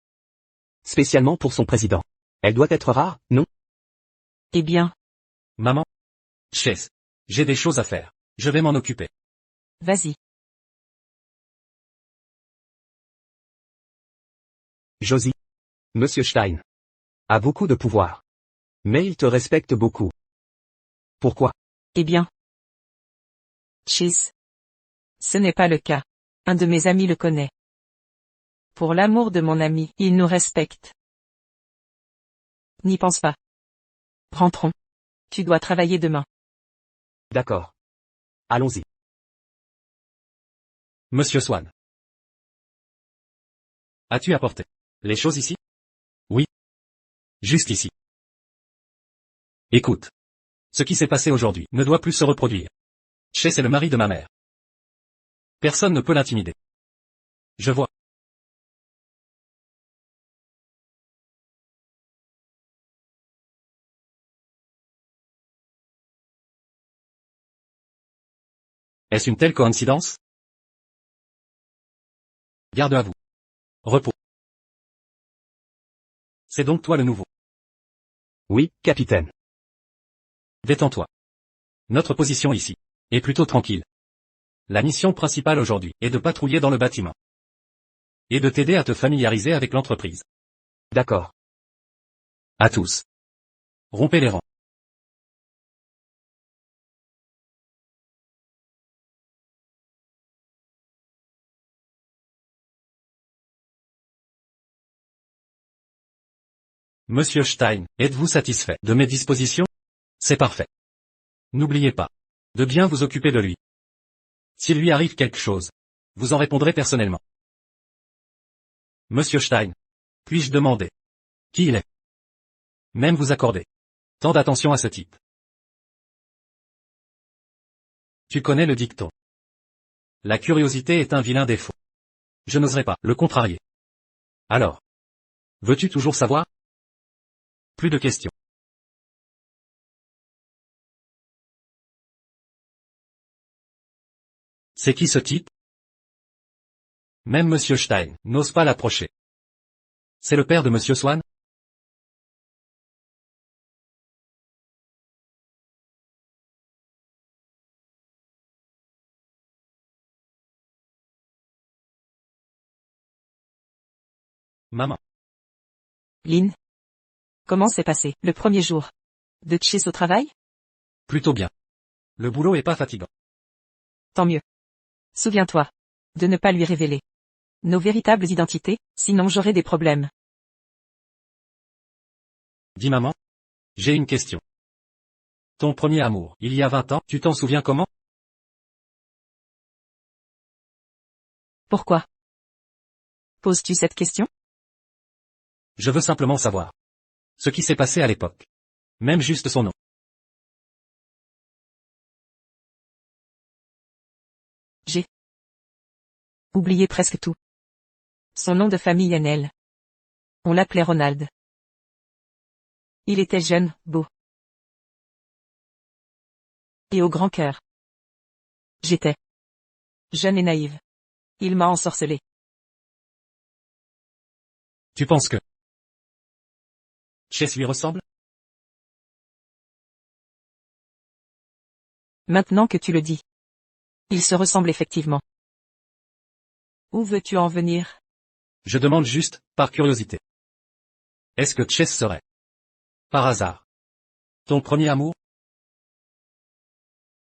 spécialement pour son président. Elle doit être rare, non? Eh bien, Maman. Chase. J'ai des choses à faire. Je vais m'en occuper. vas-y. Josie. Monsieur Stein a beaucoup de pouvoir. Mais il te respecte beaucoup. Pourquoi? Eh bien. Chase. Ce n'est pas le cas. Un de mes amis le connaît. Pour l'amour de mon ami, il nous respecte. N'y pense pas. Rentrons. Tu dois travailler demain. D'accord. Allons-y. Monsieur Swan. As-tu apporté les choses ici? Oui. Juste ici. Écoute. Ce qui s'est passé aujourd'hui ne doit plus se reproduire. Chase est le mari de ma mère. Personne ne peut l'intimider. Je vois. Est-ce une telle coïncidence? Garde à vous. Repos. C'est donc toi le nouveau. Oui, capitaine. Détends-toi. Notre position ici est plutôt tranquille. La mission principale aujourd'hui est de patrouiller dans le bâtiment. Et de t'aider à te familiariser avec l'entreprise. D'accord. À tous. Rompez les rangs. Monsieur Stein, êtes-vous satisfait de mes dispositions? C'est parfait. N'oubliez pas de bien vous occuper de lui. S'il lui arrive quelque chose, vous en répondrez personnellement. Monsieur Stein, puis-je demander qui il est? Même vous accorder tant d'attention à ce type. Tu connais le dicton. La curiosité est un vilain défaut. Je n'oserais pas le contrarier. Alors, veux-tu toujours savoir? Plus de questions. C'est qui ce type? Même Monsieur Stein n'ose pas l'approcher. C'est le père de Monsieur Swan? Maman. Lynn. Comment s'est passé le premier jour de Chase au travail? Plutôt bien. Le boulot est pas fatigant. Tant mieux. Souviens-toi de ne pas lui révéler nos véritables identités, sinon j'aurai des problèmes. Dis maman. J'ai une question. Ton premier amour, il y a 20 ans, tu t'en souviens comment? Pourquoi poses-tu cette question? Je veux simplement savoir ce qui s'est passé à l'époque. Même juste son nom. J'ai oublié presque tout. Son nom de famille est Nell. On l'appelait Ronald. Il était jeune, beau. Et au grand cœur. J'étais jeune et naïve. Il m'a ensorcelée. Tu penses que Chase lui ressemble? Maintenant que tu le dis. Il se ressemble effectivement. Où veux-tu en venir? Je demande juste, par curiosité. Est-ce que Chase serait, par hasard, ton premier amour?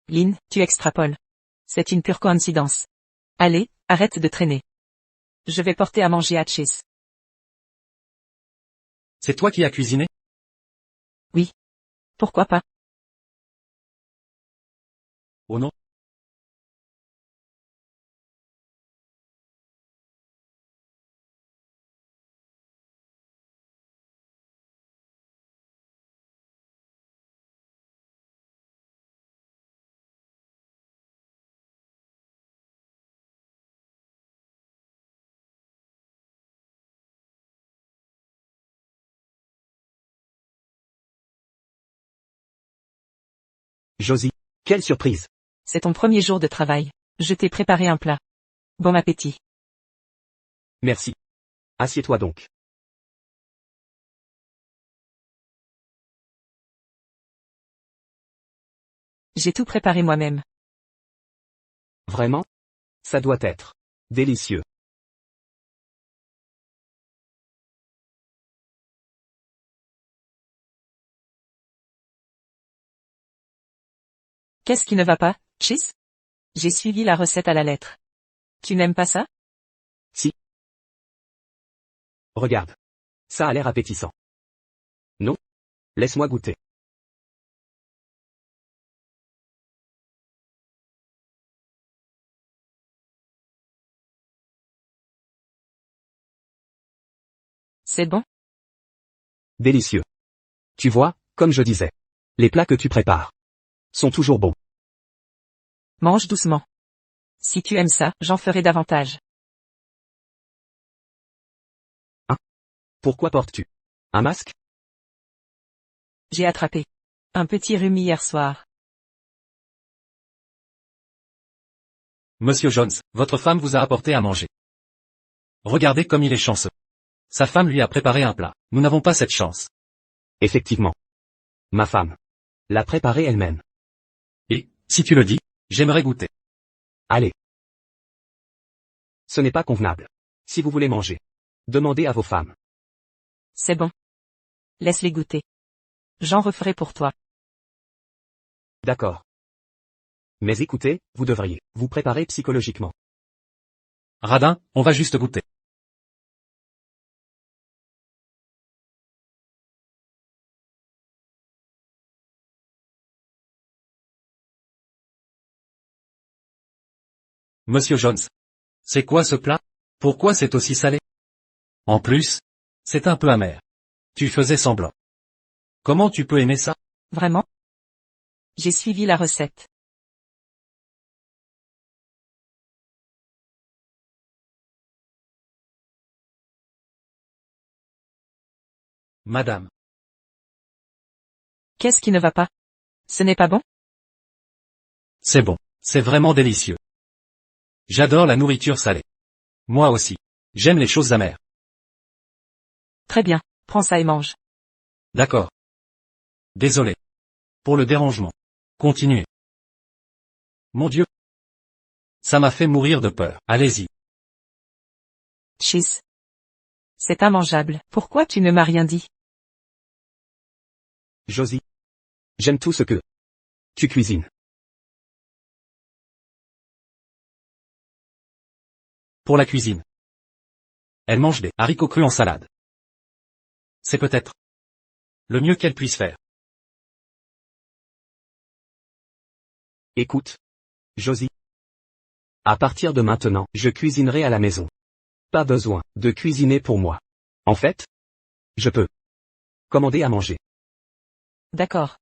Lynn, tu extrapoles. C'est une pure coïncidence. Allez, arrête de traîner. Je vais porter à manger à Chase. C'est toi qui as cuisiné? Oui. Pourquoi pas? Oh non. Josie, quelle surprise. C'est ton premier jour de travail. Je t'ai préparé un plat. Bon appétit. Merci. Assieds-toi donc. J'ai tout préparé moi-même. Vraiment? Ça doit être délicieux. Qu'est-ce qui ne va pas, Chase? J'ai suivi la recette à la lettre. Tu n'aimes pas ça? Si. Regarde. Ça a l'air appétissant. Non. Laisse-moi goûter. C'est bon? Délicieux. Tu vois, comme je disais. Les plats que tu prépares sont toujours bons. Mange doucement. Si tu aimes ça, j'en ferai davantage. Pourquoi portes-tu un masque? J'ai attrapé un petit rhume hier soir. Monsieur Jones, votre femme vous a apporté à manger. Regardez comme il est chanceux. Sa femme lui a préparé un plat. Nous n'avons pas cette chance. Effectivement. Ma femme l'a préparé elle-même. Et, si tu le dis, j'aimerais goûter. Allez. Ce n'est pas convenable. Si vous voulez manger, demandez à vos femmes. C'est bon. Laisse-les goûter. J'en referai pour toi. D'accord. Mais écoutez, vous devriez vous préparer psychologiquement. Radin, on va juste goûter. Monsieur Jones. C'est quoi ce plat? Pourquoi c'est aussi salé? En plus, c'est un peu amer. Tu faisais semblant. Comment tu peux aimer ça? Vraiment? J'ai suivi la recette. Madame. Qu'est-ce qui ne va pas? Ce n'est pas bon? C'est bon. C'est vraiment délicieux. J'adore la nourriture salée. Moi aussi. J'aime les choses amères. Très bien, prends ça et mange. D'accord. Désolé. Pour le dérangement. Continuez. Mon Dieu. Ça m'a fait mourir de peur. Allez-y. Chiss. C'est immangeable. Pourquoi tu ne m'as rien dit? Josie. J'aime tout ce que tu cuisines. Pour la cuisine. Elle mange des haricots crus en salade. C'est peut-être le mieux qu'elle puisse faire. Écoute. Josie. À partir de maintenant, je cuisinerai à la maison. Pas besoin de cuisiner pour moi. En fait, je peux commander à manger. D'accord.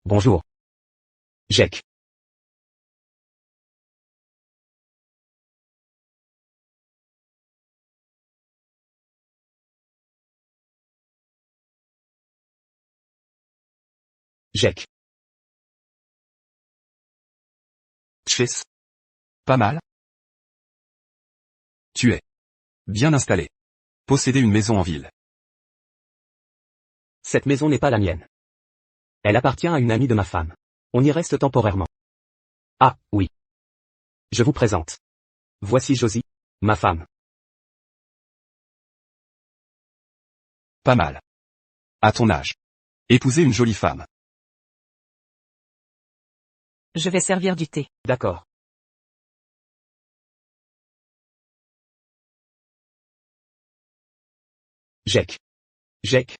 Bonjour. Jake. Jake. Chess. Pas mal. Tu es bien installé. Posséder une maison en ville. Cette maison n'est pas la mienne. Elle appartient à une amie de ma femme. On y reste temporairement. Ah, oui. Je vous présente. Voici Josie, ma femme. Pas mal. À ton âge. Épouser une jolie femme. Je vais servir du thé. D'accord. Jake. Jake.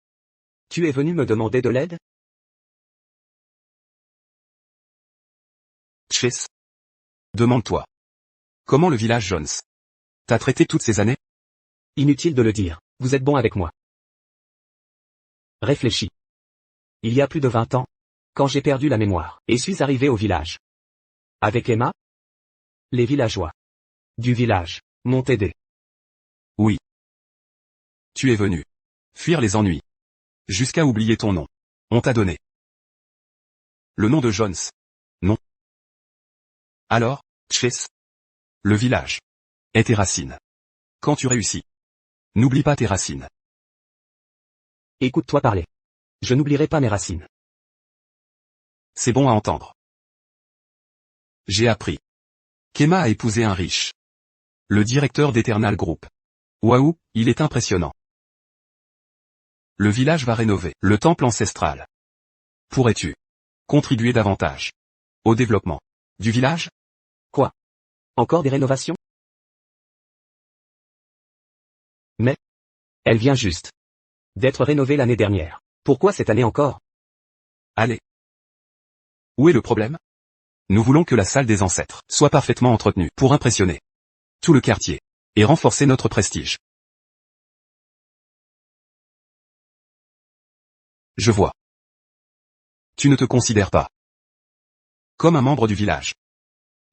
Tu es venu me demander de l'aide? Chess. Demande-toi. Comment le village Jones t'a traité toutes ces années? Inutile de le dire, vous êtes bon avec moi. Réfléchis. Il y a plus de 20 ans, quand j'ai perdu la mémoire, et suis arrivé au village. Avec Emma, les villageois du village m'ont aidé. Oui. Tu es venu fuir les ennuis. Jusqu'à oublier ton nom. On t'a donné le nom de Jones. Non. Alors, Chess. Le village est tes racines. Quand tu réussis, n'oublie pas tes racines. Écoute-toi parler. Je n'oublierai pas mes racines. C'est bon à entendre. J'ai appris qu'Emma a épousé un riche. Le directeur d'Eternal Group. Waouh, il est impressionnant. Le village va rénover le temple ancestral. Pourrais-tu contribuer davantage au développement du village? Quoi? Encore des rénovations? Elle vient juste d'être rénovée l'année dernière. Pourquoi cette année encore? Allez. Où est le problème? Nous voulons que la salle des ancêtres soit parfaitement entretenue pour impressionner tout le quartier et renforcer notre prestige. Je vois. Tu ne te considères pas comme un membre du village.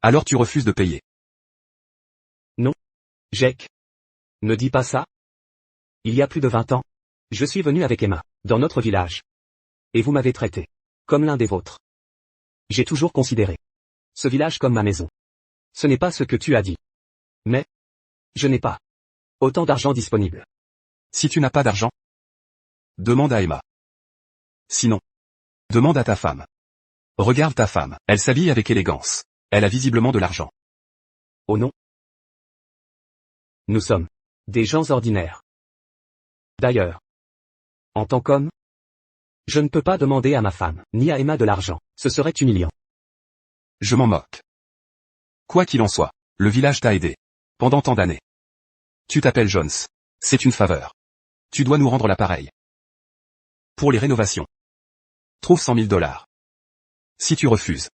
Alors tu refuses de payer. Jake. Ne dis pas ça. Il y a plus de 20 ans, je suis venu avec Emma, dans notre village. Et vous m'avez traité comme l'un des vôtres. J'ai toujours considéré ce village comme ma maison. Ce n'est pas ce que tu as dit. Mais, je n'ai pas autant d'argent disponible. Si tu n'as pas d'argent, demande à Emma. Sinon, demande à ta femme. Regarde ta femme, elle s'habille avec élégance. Elle a visiblement de l'argent. Oh non. Nous sommes des gens ordinaires. D'ailleurs, en tant qu'homme, je ne peux pas demander à ma femme, ni à Emma de l'argent. Ce serait humiliant. Je m'en moque. Quoi qu'il en soit, le village t'a aidé. Pendant tant d'années. Tu t'appelles Jones. C'est une faveur. Tu dois nous rendre l'appareil. Pour les rénovations. Trouve $100 000. Si tu refuses,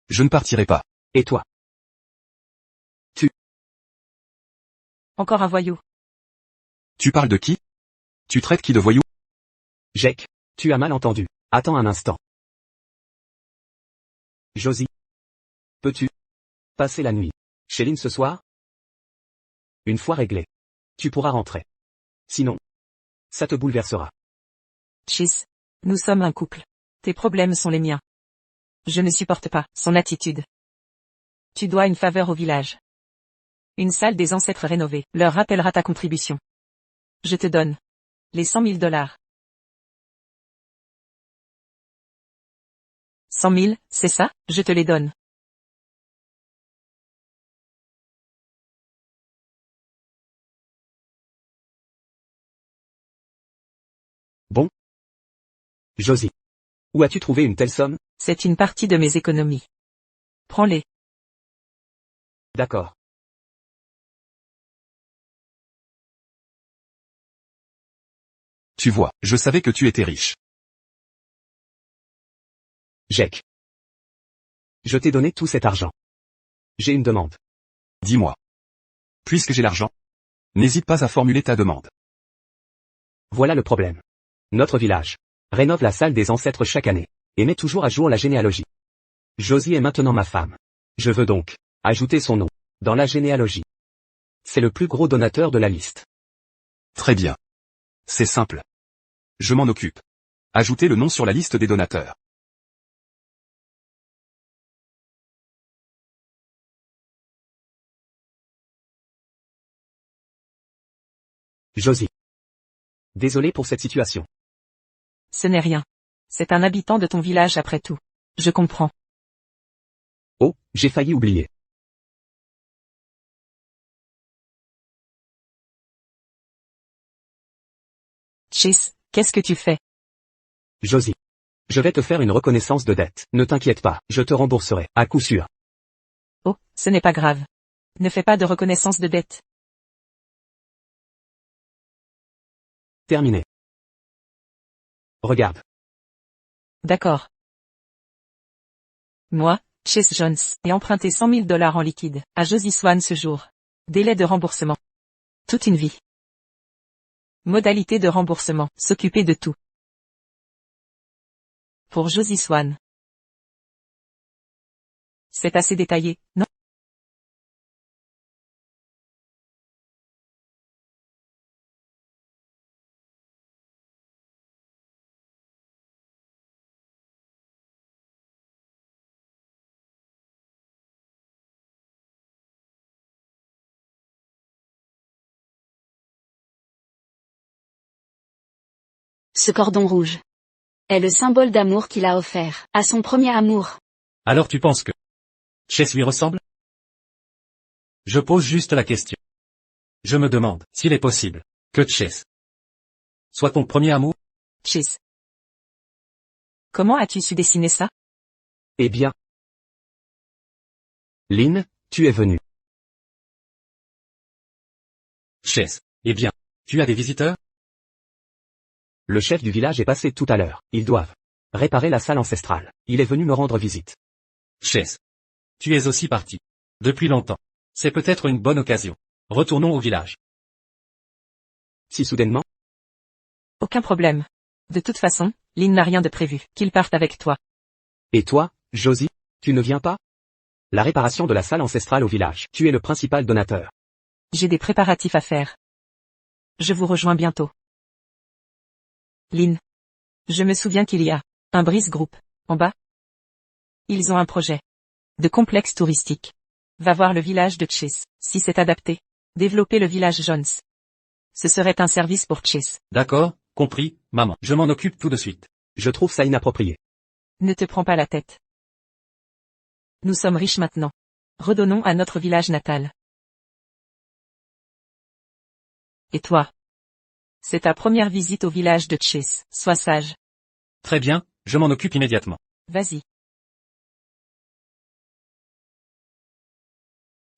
je ne partirai pas. Et toi? Encore un voyou. Tu parles de qui? Tu traites qui de voyou? Jake, tu as mal entendu. Attends un instant. Josie. Peux-tu passer la nuit chez Lynn ce soir? Une fois réglé, tu pourras rentrer. Sinon, ça te bouleversera. Chase. Nous sommes un couple. Tes problèmes sont les miens. Je ne supporte pas son attitude. Tu dois une faveur au village. Une salle des ancêtres rénovée leur rappellera ta contribution. Je te donne les $100 000. 100 000, c'est ça? Je te les donne. Bon. Josie. Où as-tu trouvé une telle somme? C'est une partie de mes économies. Prends-les. D'accord. Tu vois, je savais que tu étais riche. Jake. Je t'ai donné tout cet argent. J'ai une demande. Dis-moi. Puisque j'ai l'argent, n'hésite pas à formuler ta demande. Voilà le problème. Notre village rénove la salle des ancêtres chaque année, et met toujours à jour la généalogie. Josie est maintenant ma femme. Je veux donc ajouter son nom dans la généalogie. C'est le plus gros donateur de la liste. Très bien. C'est simple. Je m'en occupe. Ajoutez le nom sur la liste des donateurs. Josie. Désolé pour cette situation. Ce n'est rien. C'est un habitant de ton village après tout. Je comprends. Oh, j'ai failli oublier. Chase, qu'est-ce que tu fais? Josie. Je vais te faire une reconnaissance de dette. Ne t'inquiète pas, je te rembourserai, à coup sûr. Oh, ce n'est pas grave. Ne fais pas de reconnaissance de dette. Terminé. Regarde. D'accord. Moi, Chase Jones, ai emprunté $100 000 en liquide à Josie Swan ce jour. Délai de remboursement. Toute une vie. Modalité de remboursement, s'occuper de tout. Pour Josie Swan. C'est assez détaillé, non? Ce cordon rouge est le symbole d'amour qu'il a offert à son premier amour. Alors tu penses que Chase lui ressemble? Je pose juste la question. Je me demande s'il est possible que Chase soit ton premier amour? Chase. Comment as-tu su dessiner ça? Eh bien. Lynn, tu es venue. Chess. Eh bien, tu as des visiteurs? Le chef du village est passé tout à l'heure. Ils doivent réparer la salle ancestrale. Il est venu me rendre visite. Chess. Tu es aussi parti. Depuis longtemps. C'est peut-être une bonne occasion. Retournons au village. Si soudainement? Aucun problème. De toute façon, Lynn n'a rien de prévu. Qu'il parte avec toi. Et toi, Josie, tu ne viens pas? La réparation de la salle ancestrale au village. Tu es le principal donateur. J'ai des préparatifs à faire. Je vous rejoins bientôt. Lynn. Je me souviens qu'il y a un Breeze Group en bas. Ils ont un projet de complexe touristique. Va voir le village de Chase, si c'est adapté. Développer le village Jones. Ce serait un service pour Chase. D'accord, compris, maman. Je m'en occupe tout de suite. Je trouve ça inapproprié. Ne te prends pas la tête. Nous sommes riches maintenant. Redonnons à notre village natal. Et toi? C'est ta première visite au village de Chase. Sois sage. Très bien, je m'en occupe immédiatement. Vas-y.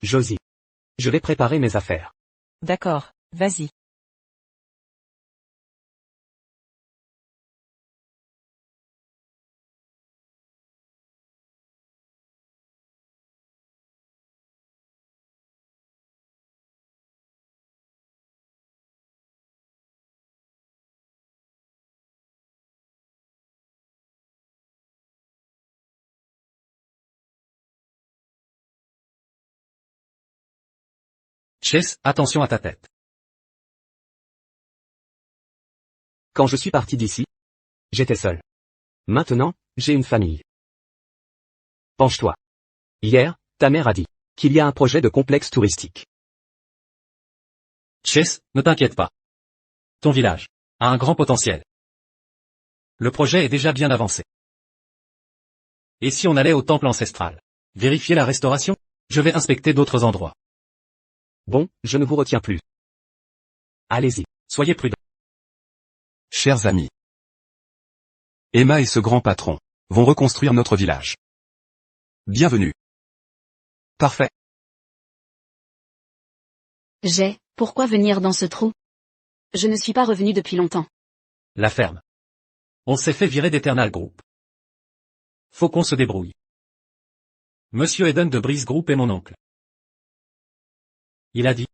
Josie. Je vais préparer mes affaires. D'accord, vas-y. Chess, attention à ta tête. Quand je suis parti d'ici, j'étais seul. Maintenant, j'ai une famille. Penche-toi. Hier, ta mère a dit qu'il y a un projet de complexe touristique. Chess, ne t'inquiète pas. Ton village a un grand potentiel. Le projet est déjà bien avancé. Et si on allait au temple ancestral? Vérifier la restauration? Je vais inspecter d'autres endroits. Bon, je ne vous retiens plus. Allez-y. Soyez prudents. Chers amis. Emma et ce grand patron vont reconstruire notre village. Bienvenue. Parfait. Pourquoi venir dans ce trou? Je ne suis pas revenu depuis longtemps. La ferme. On s'est fait virer d'Eternal Group. Faut qu'on se débrouille. Monsieur Eden de Breeze Group est mon oncle. Il a dit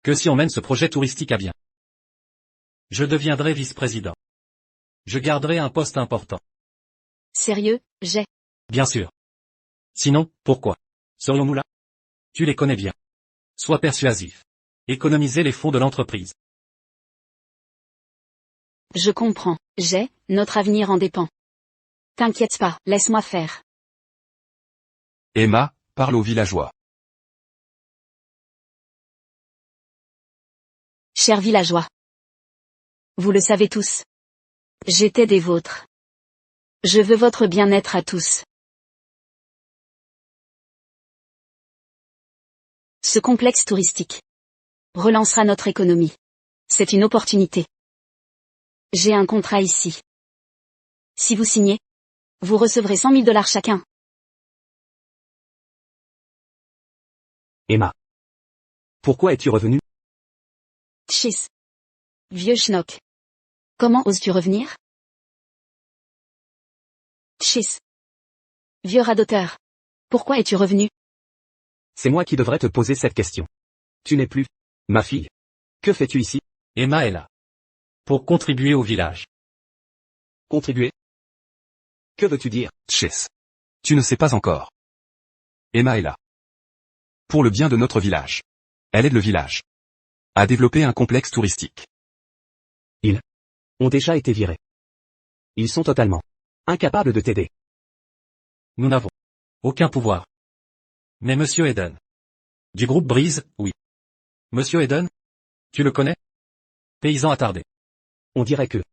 que si on mène ce projet touristique à bien, je deviendrai vice-président. Je garderai un poste important. Sérieux, Bien sûr. Sinon, pourquoi serions-nous là? Tu les connais bien. Sois persuasif. Économiser les fonds de l'entreprise. Je comprends. Notre avenir en dépend. T'inquiète pas, laisse-moi faire. Emma, parle aux villageois. Chers villageois. Vous le savez tous. J'étais des vôtres. Je veux votre bien-être à tous. Ce complexe touristique relancera notre économie. C'est une opportunité. J'ai un contrat ici. Si vous signez, vous recevrez 100 000 $ chacun. Emma. Pourquoi es-tu revenue? Tchiss. Vieux schnock. Comment oses-tu revenir? Tchiss. Vieux radoteur. Pourquoi es-tu revenu? C'est moi qui devrais te poser cette question. Tu n'es plus ma fille. Que fais-tu ici? Emma est là. Pour contribuer au village. Contribuer? Que veux-tu dire? Chess. Tu ne sais pas encore. Emma est là. Pour le bien de notre village. Elle aide le village à développer un complexe touristique. Ils ont déjà été virés. Ils sont totalement incapables de t'aider. Nous n'avons aucun pouvoir. Mais Monsieur Eden. Du groupe Breeze, oui. Monsieur Eden? Tu le connais? Paysan attardé. On dirait que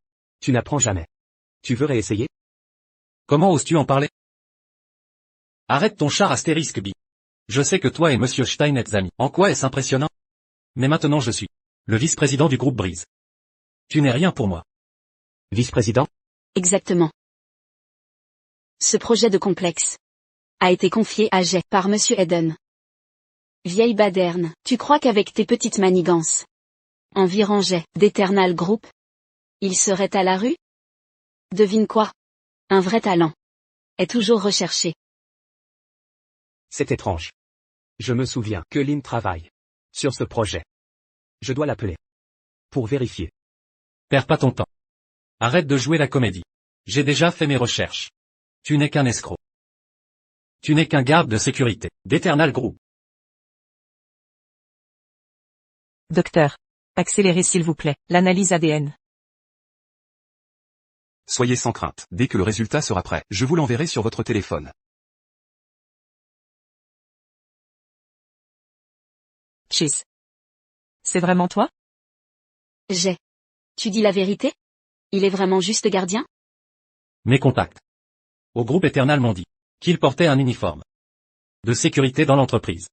tu n'apprends jamais. Tu veux réessayer? Comment oses-tu en parler? Arrête ton char astérisque, Bi. Je sais que toi et Monsieur Stein êtes amis. En quoi est-ce impressionnant? Mais maintenant je suis le vice-président du groupe Breeze. Tu n'es rien pour moi. Vice-président? Exactement. Ce projet de complexe a été confié à par Monsieur Eden. Vieille baderne, tu crois qu'avec tes petites manigances, Environ d'Eternal Group. Il serait à la rue? Devine quoi? Un vrai talent. Est toujours recherché. C'est étrange. Je me souviens que Lynn travaille sur ce projet. Je dois l'appeler pour vérifier. Perds pas ton temps. Arrête de jouer la comédie. J'ai déjà fait mes recherches. Tu n'es qu'un escroc. Tu n'es qu'un garde de sécurité d'Eternal Group. Docteur. Accélérez s'il vous plaît, l'analyse ADN. Soyez sans crainte. Dès que le résultat sera prêt, je vous l'enverrai sur votre téléphone. Chase. C'est vraiment toi? Tu dis la vérité? Il est vraiment juste gardien? Mes contacts. Au groupe Eternal m'ont dit qu'il portait un uniforme de sécurité dans l'entreprise.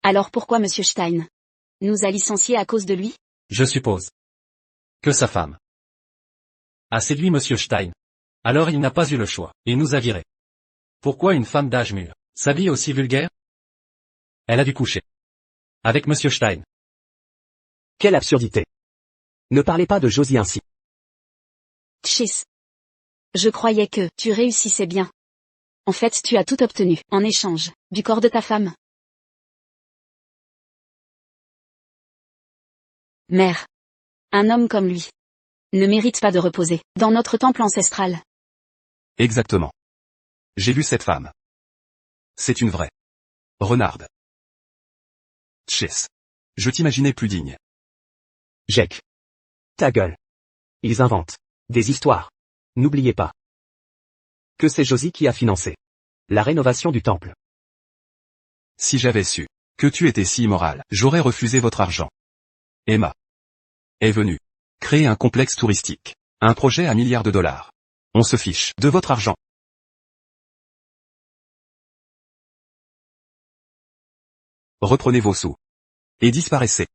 Alors pourquoi Monsieur Stein nous a licenciés à cause de lui? Je suppose que sa femme a séduit Monsieur Stein. Alors il n'a pas eu le choix, et nous a virés. Pourquoi une femme d'âge mûr s'habille aussi vulgaire? Elle a dû coucher avec Monsieur Stein. Quelle absurdité. Ne parlez pas de Josie ainsi. Chase. Je croyais que tu réussissais bien. En fait, tu as tout obtenu, en échange, du corps de ta femme. Mère. Un homme comme lui ne mérite pas de reposer dans notre temple ancestral. Exactement. J'ai vu cette femme. C'est une vraie renarde. Chase. Je t'imaginais plus digne. Jake. Ta gueule. Ils inventent des histoires. N'oubliez pas que c'est Josie qui a financé la rénovation du temple. Si j'avais su que tu étais si immoral, j'aurais refusé votre argent. Emma est venue créer un complexe touristique. Un projet à milliards de dollars. On se fiche de votre argent. Reprenez vos sous. Et disparaissez.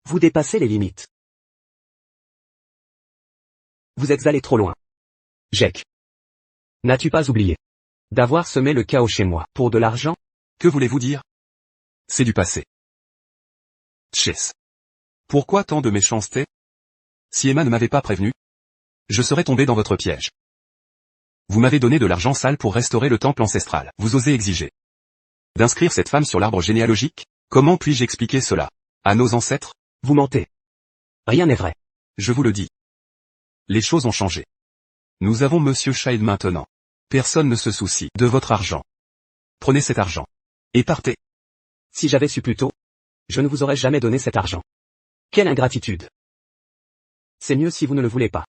Vous dépassez les limites. Vous êtes allé trop loin. Jake. N'as-tu pas oublié d'avoir semé le chaos chez moi pour de l'argent? Que voulez-vous dire? C'est du passé. Chase. Pourquoi tant de méchanceté? Si Emma ne m'avait pas prévenu, je serais tombé dans votre piège. Vous m'avez donné de l'argent sale pour restaurer le temple ancestral. Vous osez exiger d'inscrire cette femme sur l'arbre généalogique? Comment puis-je expliquer cela à nos ancêtres? Vous mentez. Rien n'est vrai. Je vous le dis. Les choses ont changé. Nous avons Monsieur Child maintenant. Personne ne se soucie de votre argent. Prenez cet argent. Et partez. Si j'avais su plus tôt, je ne vous aurais jamais donné cet argent. Quelle ingratitude. C'est mieux si vous ne le voulez pas.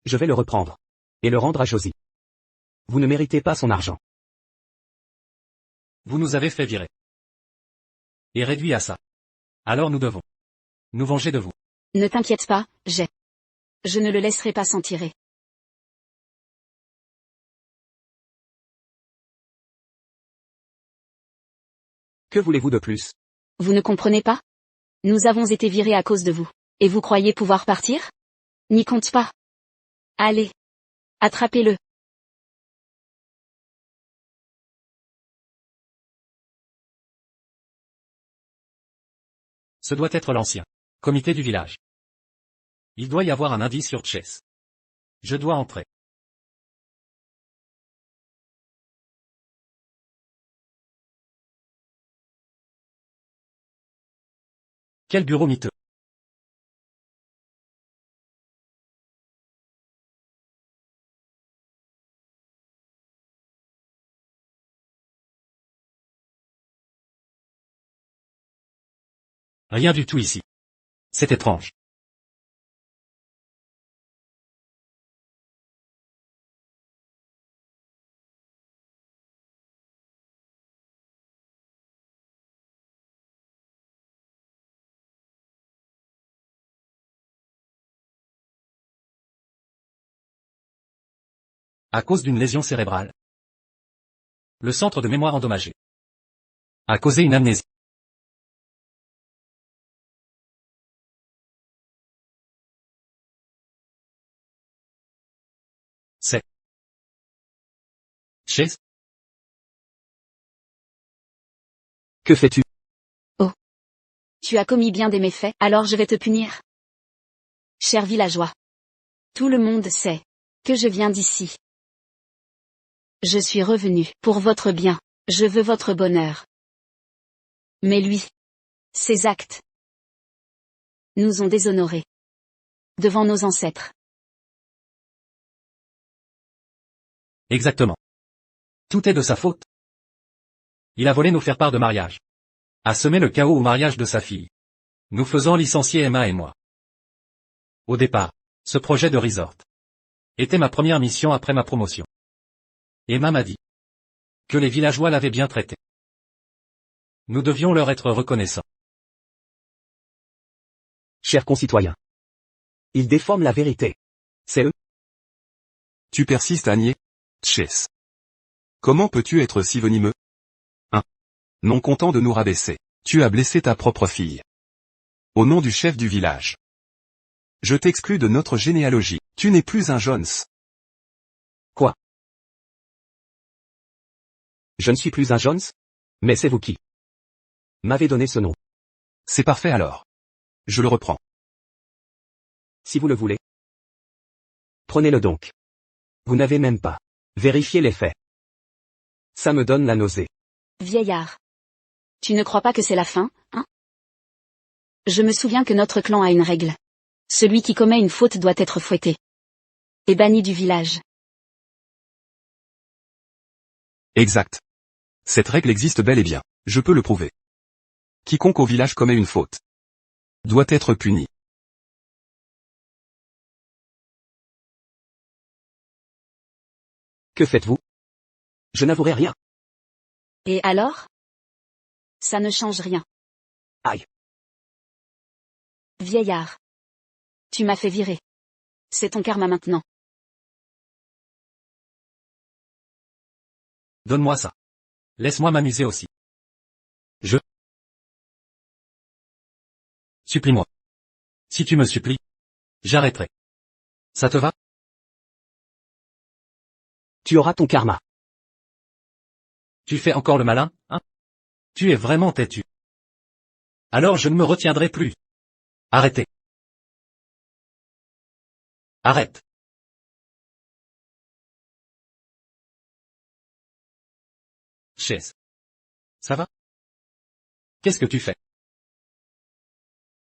Je vais le reprendre. Et le rendre à Josie. Vous ne méritez pas son argent. Vous nous avez fait virer. Et réduit à ça. Alors nous devons nous venger de vous. Ne t'inquiète pas, je ne le laisserai pas s'en tirer. Que voulez-vous de plus? Vous ne comprenez pas? Nous avons été virés à cause de vous. Et vous croyez pouvoir partir? N'y compte pas. Allez. Attrapez-le. Ce doit être l'ancien comité du village. Il doit y avoir un indice sur Chase. Je dois entrer. Quel bureau miteux. Rien du tout ici. C'est étrange. À cause d'une lésion cérébrale. Le centre de mémoire endommagé a causé une amnésie. C'est Chase. Que fais-tu? Tu as commis bien des méfaits, alors je vais te punir. Cher villageois. Tout le monde sait que je viens d'ici. Je suis revenu pour votre bien, je veux votre bonheur. Mais lui, ses actes, nous ont déshonorés devant nos ancêtres. Exactement. Tout est de sa faute. Il a volé nos faire-part de mariage. A semé le chaos au mariage de sa fille. Nous faisant licencier Emma et moi. Au départ, ce projet de resort était ma première mission après ma promotion. Emma m'a dit que les villageois l'avaient bien traité. Nous devions leur être reconnaissants. Chers concitoyens. Ils déforment la vérité. C'est eux. Tu persistes à nier? Chess. Comment peux-tu être si venimeux? 1. Non content de nous rabaisser, tu as blessé ta propre fille. Au nom du chef du village. Je t'exclus de notre généalogie, tu n'es plus un Jones. Quoi? Je ne suis plus un Jones? Mais c'est vous qui m'avez donné ce nom. C'est parfait alors. Je le reprends. Si vous le voulez. Prenez-le donc. Vous n'avez même pas vérifié les faits. Ça me donne la nausée. Vieillard. Tu ne crois pas que c'est la fin, hein? Je me souviens que notre clan a une règle. Celui qui commet une faute doit être fouetté. Et banni du village. Exact. Cette règle existe bel et bien, je peux le prouver. Quiconque au village commet une faute doit être puni. Que faites-vous? Je n'avouerai rien. Et alors? Ça ne change rien. Aïe. Vieillard. Tu m'as fait virer. C'est ton karma maintenant. Donne-moi ça. Laisse-moi m'amuser aussi. Supplie-moi. Si tu me supplies, j'arrêterai. Ça te va? Tu auras ton karma. Tu fais encore le malin, hein? Tu es vraiment têtu. Alors je ne me retiendrai plus. Arrêtez. Arrête. Chess. Ça va? Qu'est-ce que tu fais?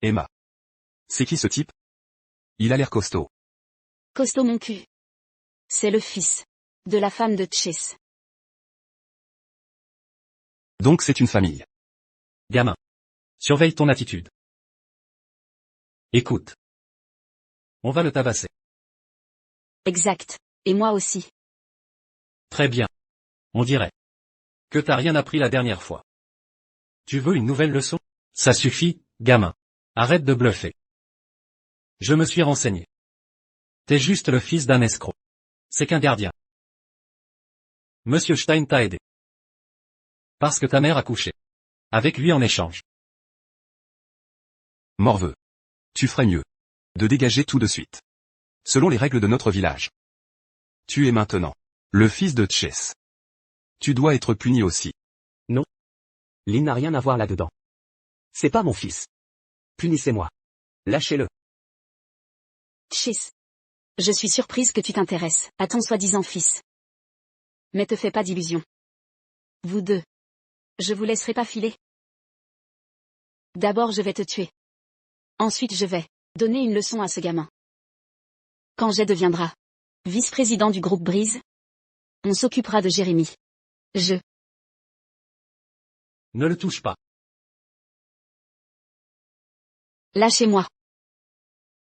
Emma. C'est qui ce type? Il a l'air costaud. Costaud mon cul. C'est le fils de la femme de Chess. Donc c'est une famille. Gamin. Surveille ton attitude. Écoute. On va le tabasser. Exact. Et moi aussi. Très bien. On dirait que t'as rien appris la dernière fois. Tu veux une nouvelle leçon? Ça suffit, gamin. Arrête de bluffer. Je me suis renseigné. T'es juste le fils d'un escroc. C'est qu'un gardien. Monsieur Stein t'a aidé. Parce que ta mère a couché avec lui en échange. Morveux. Tu ferais mieux de dégager tout de suite. Selon les règles de notre village. Tu es maintenant le fils de Chess. Tu dois être puni aussi. Lynn n'a rien à voir là-dedans. C'est pas mon fils. Punissez-moi. Lâchez-le. Chess. Je suis surprise que tu t'intéresses à ton soi-disant fils. Mais te fais pas d'illusions. Vous deux. Je vous laisserai pas filer. D'abord je vais te tuer. Ensuite je vais donner une leçon à ce gamin. Quand Jay deviendra vice-président du groupe Brise, on s'occupera de Jérémy. Ne le touche pas. Lâchez-moi.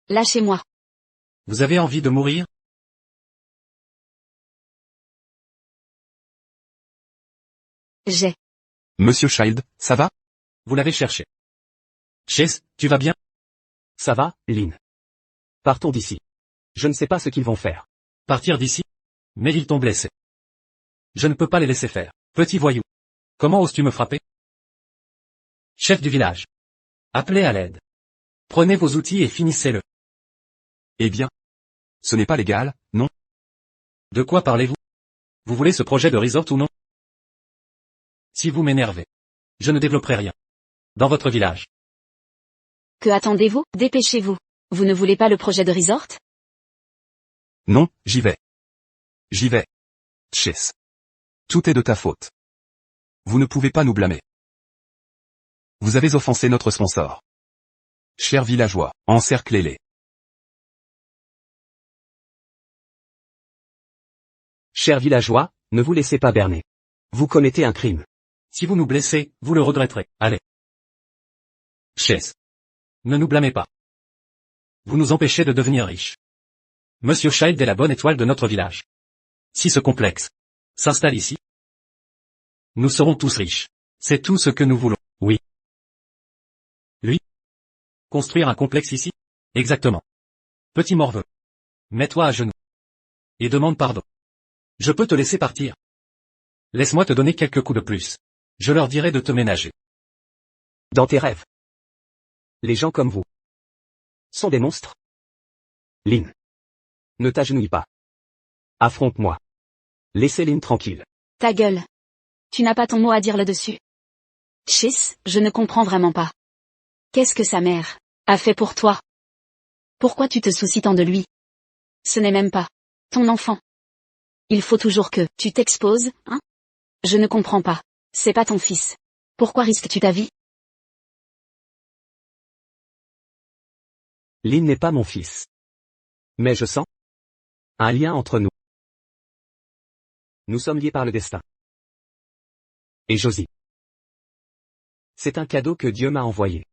Lâchez-moi. Vous avez envie de mourir? Jay. Monsieur Child, ça va? Vous l'avez cherché. Chess, tu vas bien? Ça va, Lynn? Partons d'ici. Je ne sais pas ce qu'ils vont faire. Partir d'ici? Mais ils t'ont blessé. Je ne peux pas les laisser faire. Petit voyou. Comment oses-tu me frapper? Chef du village. Appelez à l'aide. Prenez vos outils et finissez-le. Eh bien. Ce n'est pas légal, non? De quoi parlez-vous? Vous voulez ce projet de resort ou non? Si vous m'énervez. Je ne développerai rien. Dans votre village. Que attendez-vous? Dépêchez-vous. Vous ne voulez pas le projet de resort? Non, j'y vais. J'y vais. Chase. Tout est de ta faute. Vous ne pouvez pas nous blâmer. Vous avez offensé notre sponsor. Chers villageois, encerclez-les. Chers villageois, ne vous laissez pas berner. Vous commettez un crime. Si vous nous blessez, vous le regretterez. Allez. Chase. Ne nous blâmez pas. Vous nous empêchez de devenir riches. Monsieur Child est la bonne étoile de notre village. Si ce complexe s'installe ici, nous serons tous riches. C'est tout ce que nous voulons. Oui. Lui? Construire un complexe ici? Exactement. Petit morveux. Mets-toi à genoux. Et demande pardon. Je peux te laisser partir. Laisse-moi te donner quelques coups de plus. Je leur dirai de te ménager. Dans tes rêves. Les gens comme vous sont des monstres. Lynn. Ne t'agenouille pas. Affronte-moi. Laissez Lynn tranquille. Ta gueule. Tu n'as pas ton mot à dire là-dessus. Chase, je ne comprends vraiment pas. Qu'est-ce que sa mère a fait pour toi? Pourquoi tu te soucies tant de lui? Ce n'est même pas ton enfant. Il faut toujours que tu t'exposes, hein? Je ne comprends pas. C'est pas ton fils. Pourquoi risques-tu ta vie? Lynn n'est pas mon fils. Mais je sens un lien entre nous. Nous sommes liés par le destin. Et Josie. C'est un cadeau que Dieu m'a envoyé.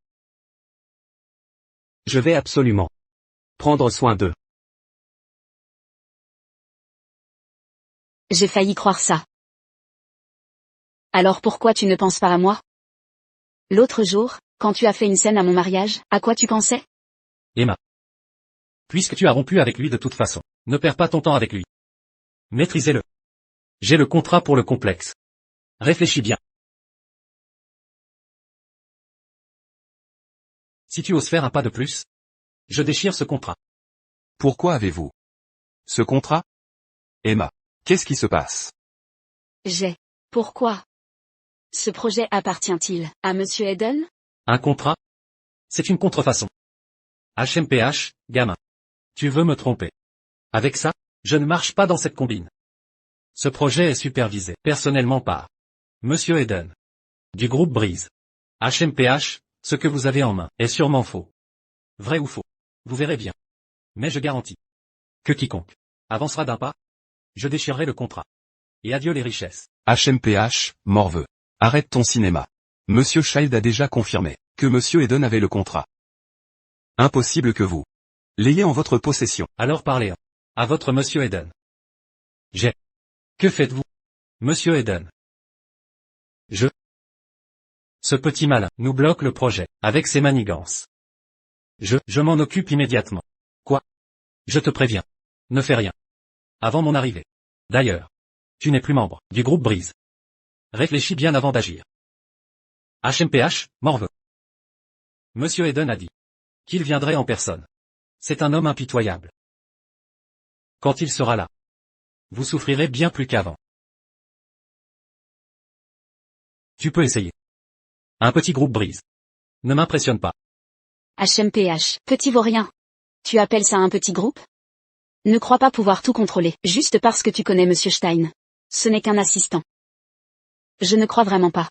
Je vais absolument prendre soin d'eux. J'ai failli croire ça. Alors pourquoi tu ne penses pas à moi? L'autre jour, quand tu as fait une scène à mon mariage, à quoi tu pensais? Emma. Puisque tu as rompu avec lui de toute façon, ne perds pas ton temps avec lui. Maîtrisez-le. J'ai le contrat pour le complexe. Réfléchis bien. Si tu oses faire un pas de plus, je déchire ce contrat. Pourquoi avez-vous ce contrat? Emma, qu'est-ce qui se passe? Pourquoi? Ce projet appartient-il à Monsieur Eden? Un contrat? C'est une contrefaçon. HMPH, gamin. Tu veux me tromper. Avec ça, je ne marche pas dans cette combine. Ce projet est supervisé personnellement par Monsieur Eden. Du groupe Brise. HMPH, ce que vous avez en main, est sûrement faux. Vrai ou faux? Vous verrez bien. Mais je garantis que quiconque avancera d'un pas, je déchirerai le contrat. Et adieu les richesses. HMPH, morveux. Arrête ton cinéma. Monsieur Child a déjà confirmé que Monsieur Eden avait le contrat. Impossible que vous l'ayez en votre possession. Alors parlez à votre Monsieur Eden. Que faites-vous, Monsieur Eden? Ce petit malin nous bloque le projet, avec ses manigances. Je m'en occupe immédiatement. Quoi? Je te préviens. Ne fais rien. Avant mon arrivée. D'ailleurs. Tu n'es plus membre du groupe Brise. Réfléchis bien avant d'agir. HMPH, morveux. Monsieur Eden a dit qu'il viendrait en personne. C'est un homme impitoyable. Quand il sera là, vous souffrirez bien plus qu'avant. Tu peux essayer. Un petit groupe Brise. Ne m'impressionne pas. HMPH, petit vaurien. Tu appelles ça un petit groupe? Ne crois pas pouvoir tout contrôler, juste parce que tu connais Monsieur Stein. Ce n'est qu'un assistant. Je ne crois vraiment pas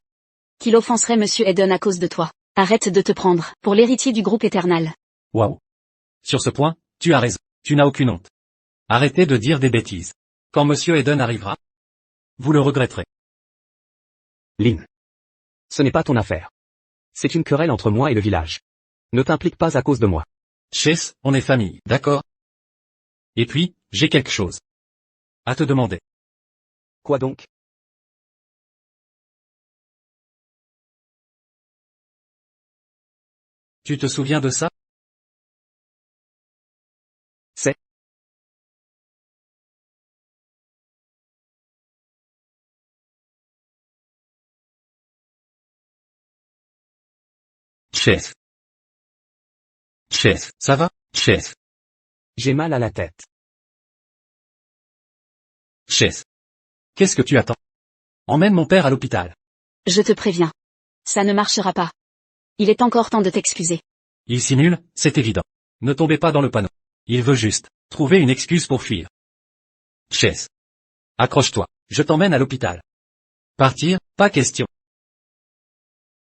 qu'il offenserait Monsieur Eden à cause de toi. Arrête de te prendre pour l'héritier du groupe éternel. Waouh. Sur ce point, tu as raison. Tu n'as aucune honte. Arrêtez de dire des bêtises. Quand Monsieur Eden arrivera, vous le regretterez. Lynn. Ce n'est pas ton affaire. C'est une querelle entre moi et le village. Ne t'implique pas à cause de moi. Chase, on est famille, d'accord? Et puis, j'ai quelque chose à te demander. Quoi donc? Tu te souviens de ça? C'est Chef. Chef, ça va? Chef. J'ai mal à la tête. Chef. Qu'est-ce que tu attends? Emmène mon père à l'hôpital. Je te préviens. Ça ne marchera pas. Il est encore temps de t'excuser. Il simule, c'est évident. Ne tombez pas dans le panneau. Il veut juste trouver une excuse pour fuir. Chase. Accroche-toi, je t'emmène à l'hôpital. Partir, pas question.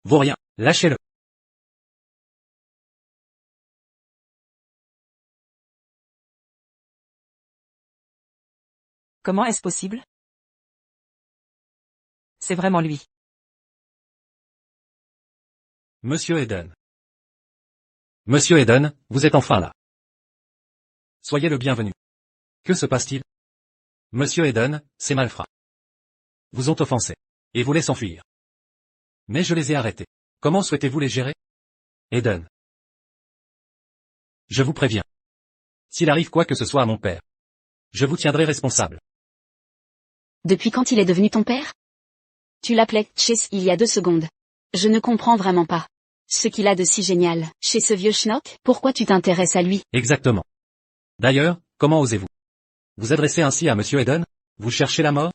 Vaut rien, lâchez-le. Comment est-ce possible? C'est vraiment lui. Monsieur Eden. Monsieur Eden, vous êtes enfin là. Soyez le bienvenu. Que se passe-t-il? Monsieur Eden, ces malfrats vous ont offensé et voulaient s'enfuir. Mais je les ai arrêtés. Comment souhaitez-vous les gérer? Eden. Je vous préviens. S'il arrive quoi que ce soit à mon père, je vous tiendrai responsable. Depuis quand il est devenu ton père? Tu l'appelais Chase il y a 2 secondes. Je ne comprends vraiment pas. Ce qu'il a de si génial, chez ce vieux schnock, pourquoi tu t'intéresses à lui? Exactement. D'ailleurs, comment osez-vous vous adresser ainsi à Monsieur Eden? Vous cherchez la mort?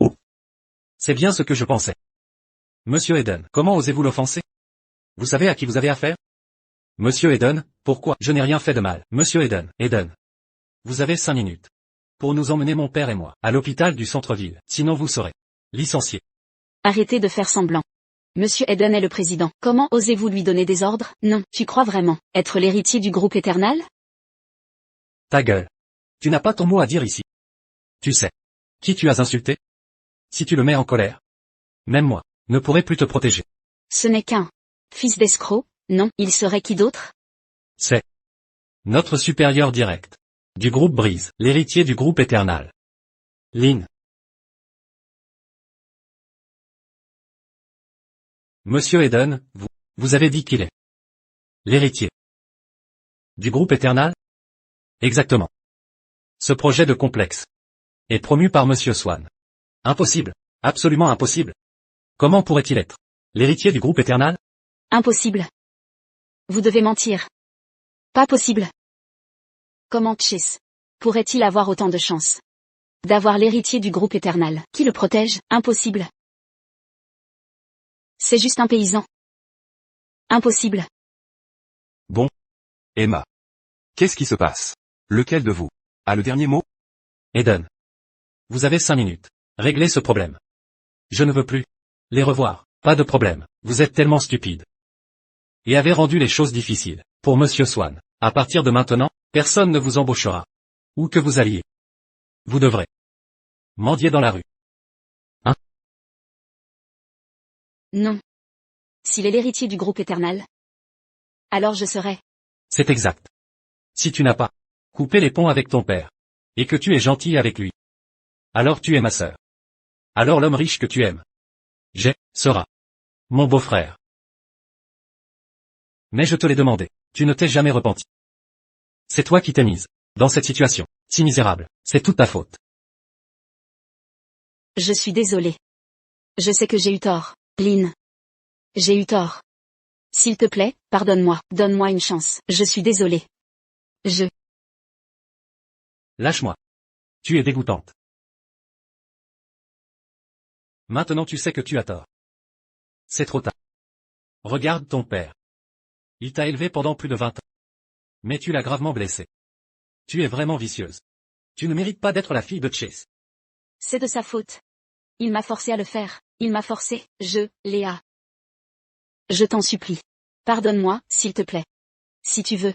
Oh. C'est bien ce que je pensais. Monsieur Eden, comment osez-vous l'offenser? Vous savez à qui vous avez affaire? Monsieur Eden, pourquoi? Je n'ai rien fait de mal. Monsieur Eden, Eden. Vous avez 5 minutes. Pour nous emmener mon père et moi, à l'hôpital du centre-ville, sinon vous serez licencié. Arrêtez de faire semblant. Monsieur Eden est le président. Comment osez-vous lui donner des ordres? Non, tu crois vraiment être l'héritier du groupe Eternal? Ta gueule. Tu n'as pas ton mot à dire ici. Tu sais qui tu as insulté? Si tu le mets en colère, même moi ne pourrai plus te protéger. Ce n'est qu'un fils d'escroc, non, il serait qui d'autre? C'est notre supérieur direct du groupe Brise, l'héritier du groupe Eternal. Lynn. Monsieur Eden, vous avez dit qu'il est l'héritier du groupe Eternal? Exactement. Ce projet de complexe est promu par Monsieur Swan. Impossible. Absolument impossible. Comment pourrait-il être l'héritier du groupe Eternal? Impossible. Vous devez mentir. Pas possible. Comment Chase pourrait-il avoir autant de chance d'avoir l'héritier du groupe Eternal qui le protège? Impossible. C'est juste un paysan. Impossible. Bon. Emma. Qu'est-ce qui se passe? Lequel de vous a le dernier mot? Eden. Vous avez 5 minutes. Réglez ce problème. Je ne veux plus les revoir. Pas de problème. Vous êtes tellement stupide. Et avez rendu les choses difficiles pour Monsieur Swan. À partir de maintenant, personne ne vous embauchera. Où que vous alliez. Vous devrez mendier dans la rue. Hein? Non. S'il est l'héritier du groupe Eternal, alors je serai. C'est exact. Si tu n'as pas coupé les ponts avec ton père, et que tu es gentil avec lui, alors tu es ma sœur. Alors l'homme riche que tu aimes, sera mon beau-frère. Mais je te l'ai demandé, tu ne t'es jamais repenti. C'est toi qui t'es mise dans cette situation si misérable, c'est toute ta faute. Je suis désolée. Je sais que j'ai eu tort, Lynn. J'ai eu tort. S'il te plaît, pardonne-moi, donne-moi une chance. Je suis désolée. Lâche-moi. Tu es dégoûtante. Maintenant tu sais que tu as tort. C'est trop tard. Regarde ton père. Il t'a élevé pendant plus de 20 ans. Mais tu l'as gravement blessé. Tu es vraiment vicieuse. Tu ne mérites pas d'être la fille de Chase. C'est de sa faute. Il m'a forcé à le faire. Il m'a forcé, Léa. Je t'en supplie. Pardonne-moi, s'il te plaît. Si tu veux.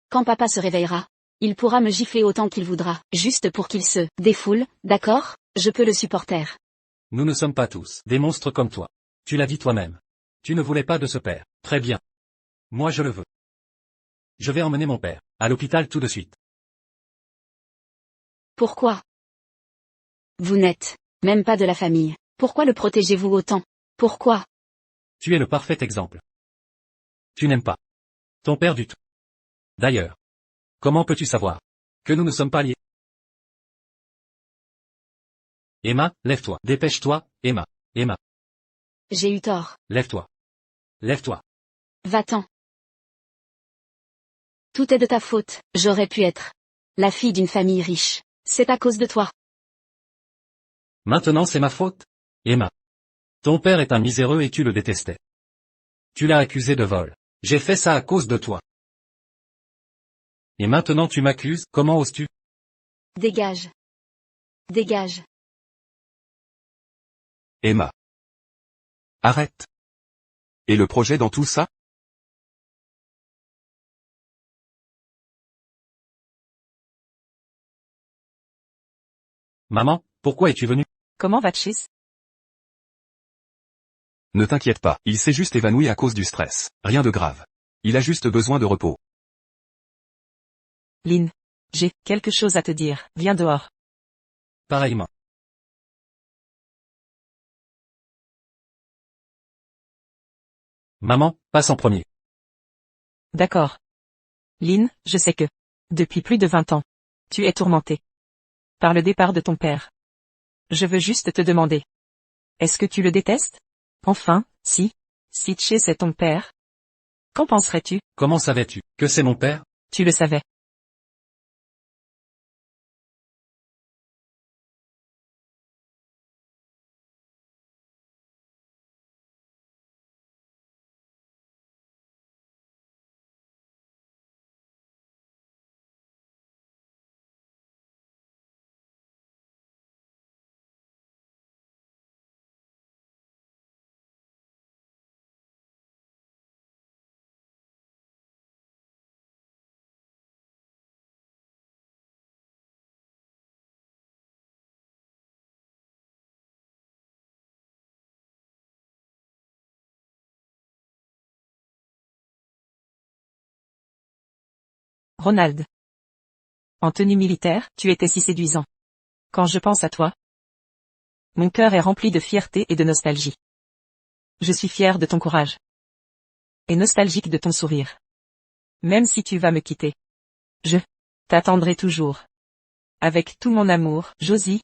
Quand papa se réveillera, il pourra me gifler autant qu'il voudra, juste pour qu'il se défoule, d'accord? Je peux le supporter. Nous ne sommes pas tous des monstres comme toi. Tu l'as dit toi-même. Tu ne voulais pas de ce père. Très bien. Moi je le veux. Je vais emmener mon père à l'hôpital tout de suite. Pourquoi? Vous n'êtes même pas de la famille. Pourquoi le protégez-vous autant? Pourquoi? Tu es le parfait exemple. Tu n'aimes pas ton père du tout. D'ailleurs, comment peux-tu savoir que nous ne sommes pas liés? Emma, lève-toi. Dépêche-toi, Emma. Emma, J'ai eu tort. lève-toi. Lève-toi. Va-t'en. Tout est de ta faute. J'aurais pu être la fille d'une famille riche. C'est à cause de toi. Maintenant c'est ma faute? Emma. Ton père est un miséreux et tu le détestais. Tu l'as accusé de vol. J'ai fait ça à cause de toi. Et maintenant tu m'accuses, comment oses-tu? Dégage. Dégage. Emma. Arrête. Et le projet dans tout ça? Maman, pourquoi es-tu venue? Comment va Chase? Ne t'inquiète pas, il s'est juste évanoui à cause du stress. Rien de grave. Il a juste besoin de repos. Lynn. J'ai quelque chose à te dire. Viens dehors. Pareillement. Maman, passe en premier. D'accord. Lynn, je sais que, depuis plus de 20 ans, tu es tourmentée par le départ de ton père. Je veux juste te demander. Est-ce que tu le détestes? Enfin, si Chase est ton père. Qu'en penserais-tu? Comment savais-tu que c'est mon père? Tu le savais. Ronald. En tenue militaire, tu étais si séduisant. Quand je pense à toi, mon cœur est rempli de fierté et de nostalgie. Je suis fier de ton courage. Et nostalgique de ton sourire. Même si tu vas me quitter. Je t'attendrai toujours. Avec tout mon amour, Josie.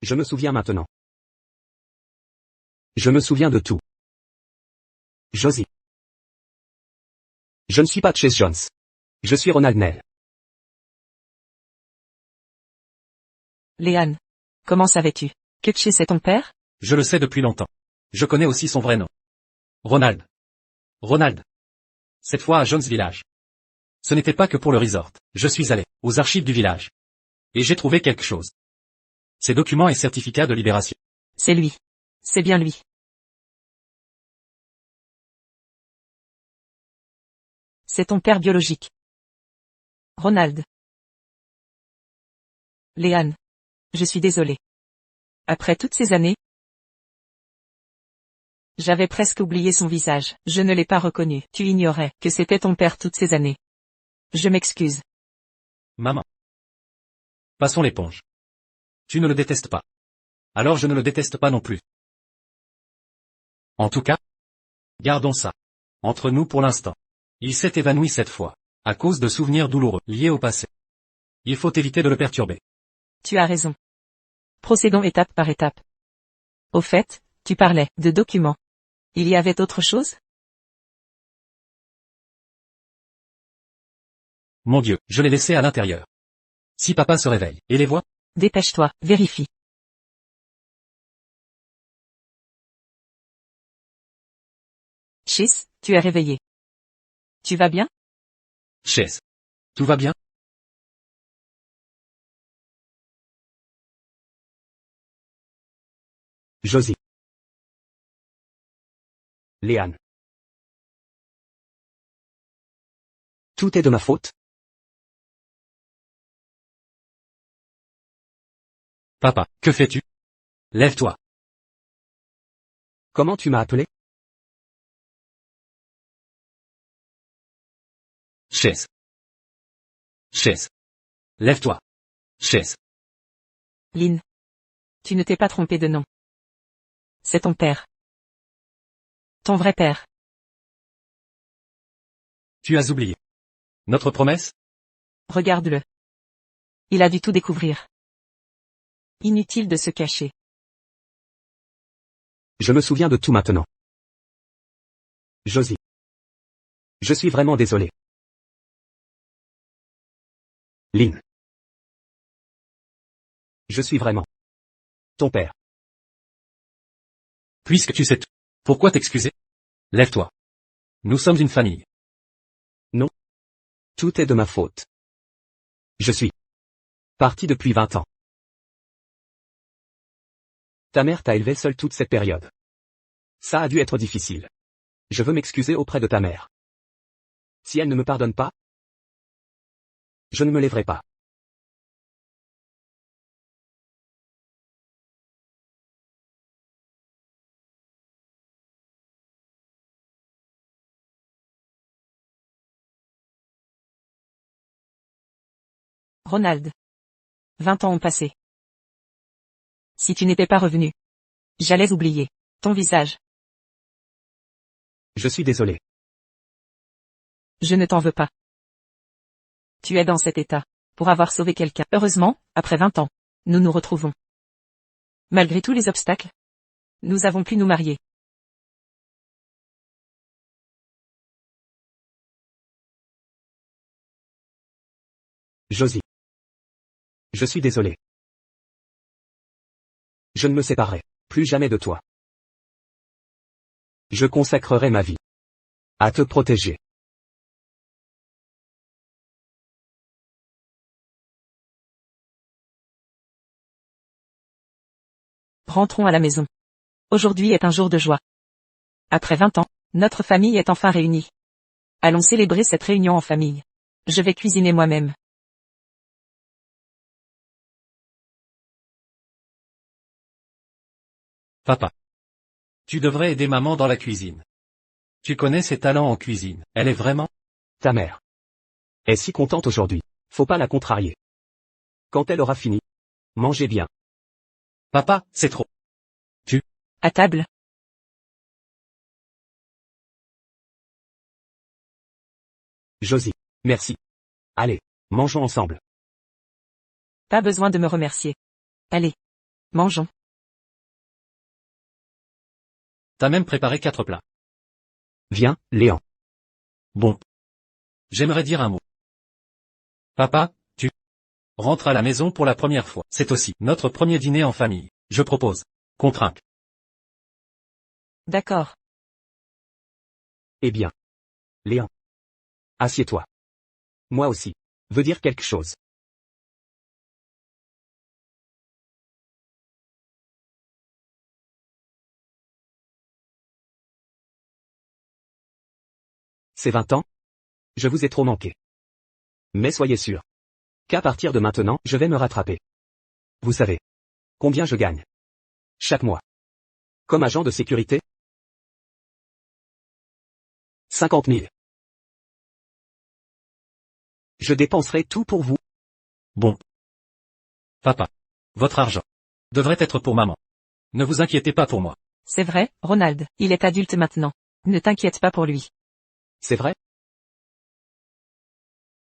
Je me souviens maintenant. Je me souviens de tout. Josie. Je ne suis pas Chase Jones. Je suis Ronald Nell. Léane. Comment savais-tu que Chase est ton père? Je le sais depuis longtemps. Je connais aussi son vrai nom. Ronald. Ronald. Cette fois à Jones Village. Ce n'était pas que pour le resort. Je suis allé aux archives du village. Et j'ai trouvé quelque chose. Ces documents et certificats de libération. C'est lui. C'est bien lui. C'est ton père biologique. Ronald. Léane. Je suis désolée. Après toutes ces années, j'avais presque oublié son visage. Je ne l'ai pas reconnu. Tu ignorais que c'était ton père toutes ces années. Je m'excuse. Maman. Passons l'éponge. Tu ne le détestes pas. Alors je ne le déteste pas non plus. En tout cas, gardons ça entre nous pour l'instant. Il s'est évanoui cette fois, à cause de souvenirs douloureux liés au passé. Il faut éviter de le perturber. Tu as raison. Procédons étape par étape. Au fait, tu parlais de documents. Il y avait autre chose? Mon Dieu, je l'ai laissé à l'intérieur. Si papa se réveille, et les voit? Dépêche-toi, vérifie. Chase, tu es réveillé. Tu vas bien? Chase. Tout va bien? Josie. Léane. Tout est de ma faute? Papa, que fais-tu? Lève-toi. Comment tu m'as appelé? Chase. Chase. Lève-toi. Chase. Lynn. Tu ne t'es pas trompé de nom. C'est ton père. Ton vrai père. Tu as oublié. Notre promesse? Regarde-le. Il a dû tout découvrir. Inutile de se cacher. Je me souviens de tout maintenant. Josie. Je suis vraiment désolé. Lynn. Je suis vraiment ton père. Puisque tu sais tout, pourquoi t'excuser? Lève-toi. Nous sommes une famille. Tout est de ma faute. Je suis parti depuis 20 ans. Ta mère t'a élevé seule toute cette période. Ça a dû être difficile. Je veux m'excuser auprès de ta mère. Si elle ne me pardonne pas, je ne me lèverai pas. Ronald. 20 ans ont passé. Si tu n'étais pas revenu, j'allais oublier ton visage. Je suis désolé. Je ne t'en veux pas. Tu es dans cet état pour avoir sauvé quelqu'un. Heureusement, après 20 ans, nous nous retrouvons. Malgré tous les obstacles, nous avons pu nous marier. Josie. Je suis désolé. Je ne me séparerai plus jamais de toi. Je consacrerai ma vie à te protéger. Rentrons à la maison. Aujourd'hui est un jour de joie. Après 20 ans, notre famille est enfin réunie. Allons célébrer cette réunion en famille. Je vais cuisiner moi-même. Papa. Tu devrais aider maman dans la cuisine. Tu connais ses talents en cuisine. Elle est vraiment... Ta mère est si contente aujourd'hui. Faut pas la contrarier. Quand elle aura fini, mangez bien. Papa, c'est trop. À table. Josie. Merci. Allez, mangeons ensemble. Pas besoin de me remercier. Allez. Mangeons. T'as même préparé 4 plats. Viens, Léon. Bon. J'aimerais dire un mot. Papa, tu rentres à la maison pour la première fois. C'est aussi notre premier dîner en famille. Je propose qu'on trinque. D'accord. Eh bien. Léon. Assieds-toi. Moi aussi. Veux dire quelque chose. Ces 20 ans? Je vous ai trop manqué. Mais soyez sûr qu'à partir de maintenant, je vais me rattraper. Vous savez combien je gagne chaque mois comme agent de sécurité? 50 000. Je dépenserai tout pour vous. Bon. Papa. Votre argent devrait être pour maman. Ne vous inquiétez pas pour moi. C'est vrai, Ronald, il est adulte maintenant. Ne t'inquiète pas pour lui. C'est vrai?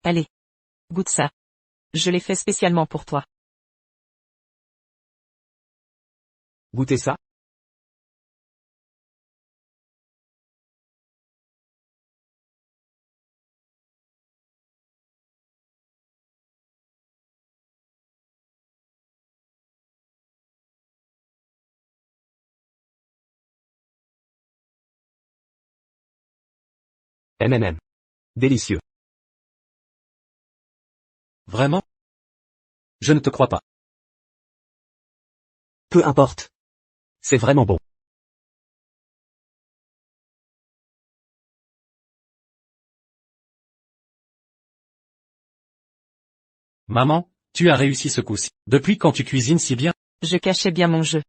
Allez. Goûte ça. Je l'ai fait spécialement pour toi. Goûtez ça? M&M. Délicieux. Vraiment? Je ne te crois pas. Peu importe. C'est vraiment bon. Maman, tu as réussi ce coup-ci. Depuis quand tu cuisines si bien? Je cachais bien mon jeu.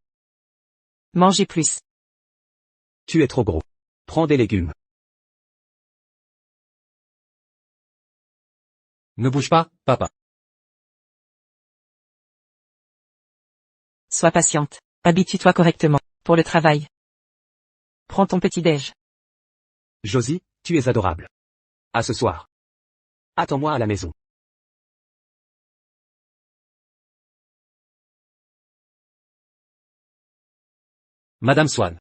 Mangez plus. Tu es trop gros. Prends des légumes. Ne bouge pas, papa. Sois patiente. Habitue-toi correctement. Pour le travail. Prends ton petit-déj. Josie, tu es adorable. À ce soir. Attends-moi à la maison. Madame Swann.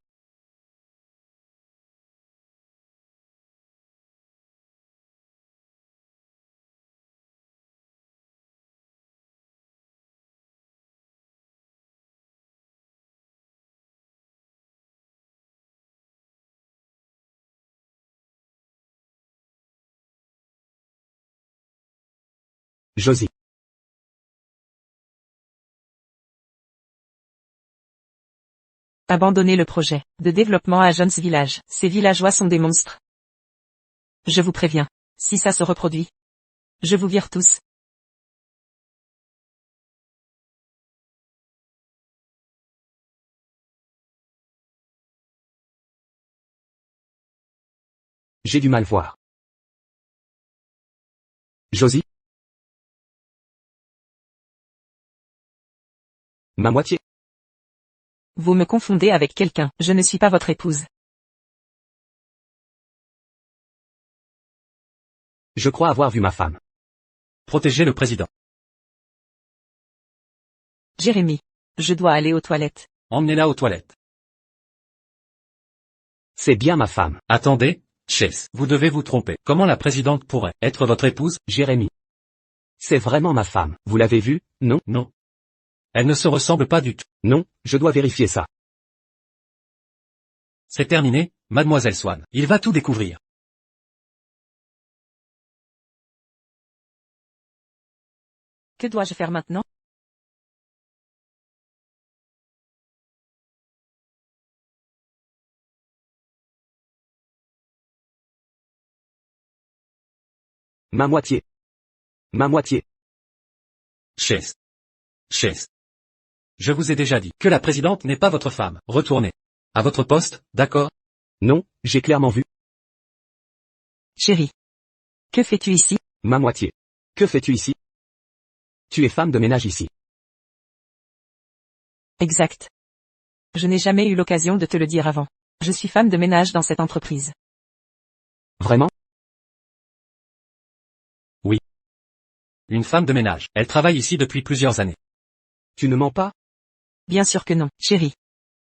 Josie. Abandonnez le projet de développement à Jones Village. Ces villageois sont des monstres. Je vous préviens. Si ça se reproduit, je vous vire tous. J'ai du mal voir. Josie? Ma moitié. Vous me confondez avec quelqu'un. Je ne suis pas votre épouse. Je crois avoir vu ma femme. Protégez le président. Jérémy. Je dois aller aux toilettes. Emmenez-la aux toilettes. C'est bien ma femme. Attendez, Chase. Vous devez vous tromper. Comment la présidente pourrait être votre épouse? Jérémy. C'est vraiment ma femme. Vous l'avez vue, non? Non. Elle ne se ressemble pas du tout. Non, je dois vérifier ça. C'est terminé, mademoiselle Swann. Il va tout découvrir. Que dois-je faire maintenant? Ma moitié. Ma moitié. Chase. Chase. Je vous ai déjà dit que la présidente n'est pas votre femme. Retournez. À votre poste, d'accord? Non, j'ai clairement vu. Chérie. Que fais-tu ici? Ma moitié. Que fais-tu ici? Tu es femme de ménage ici. Exact. Je n'ai jamais eu l'occasion de te le dire avant. Je suis femme de ménage dans cette entreprise. Vraiment? Une femme de ménage. Elle travaille ici depuis plusieurs années. Tu ne mens pas? Bien sûr que non, chérie.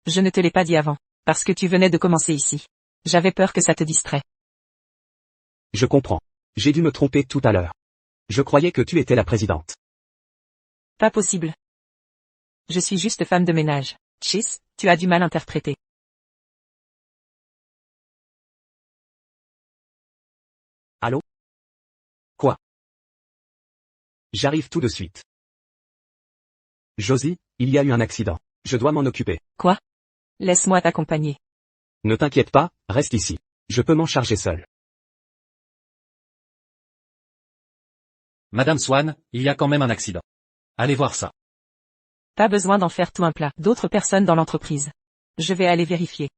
Je ne te l'ai pas dit avant, parce que tu venais de commencer ici. J'avais peur que ça te distrait. Je comprends. J'ai dû me tromper tout à l'heure. Je croyais que tu étais la présidente. Pas possible. Je suis juste femme de ménage. Chis, tu as du mal interprété. Allô? Quoi? J'arrive tout de suite. Josie, il y a eu un accident. Je dois m'en occuper. Quoi? Laisse-moi t'accompagner. Ne t'inquiète pas, reste ici. Je peux m'en charger seul. Madame Swann, il y a quand même un accident. Allez voir ça. Pas besoin d'en faire tout un plat. D'autres personnes dans l'entreprise. Je vais aller vérifier.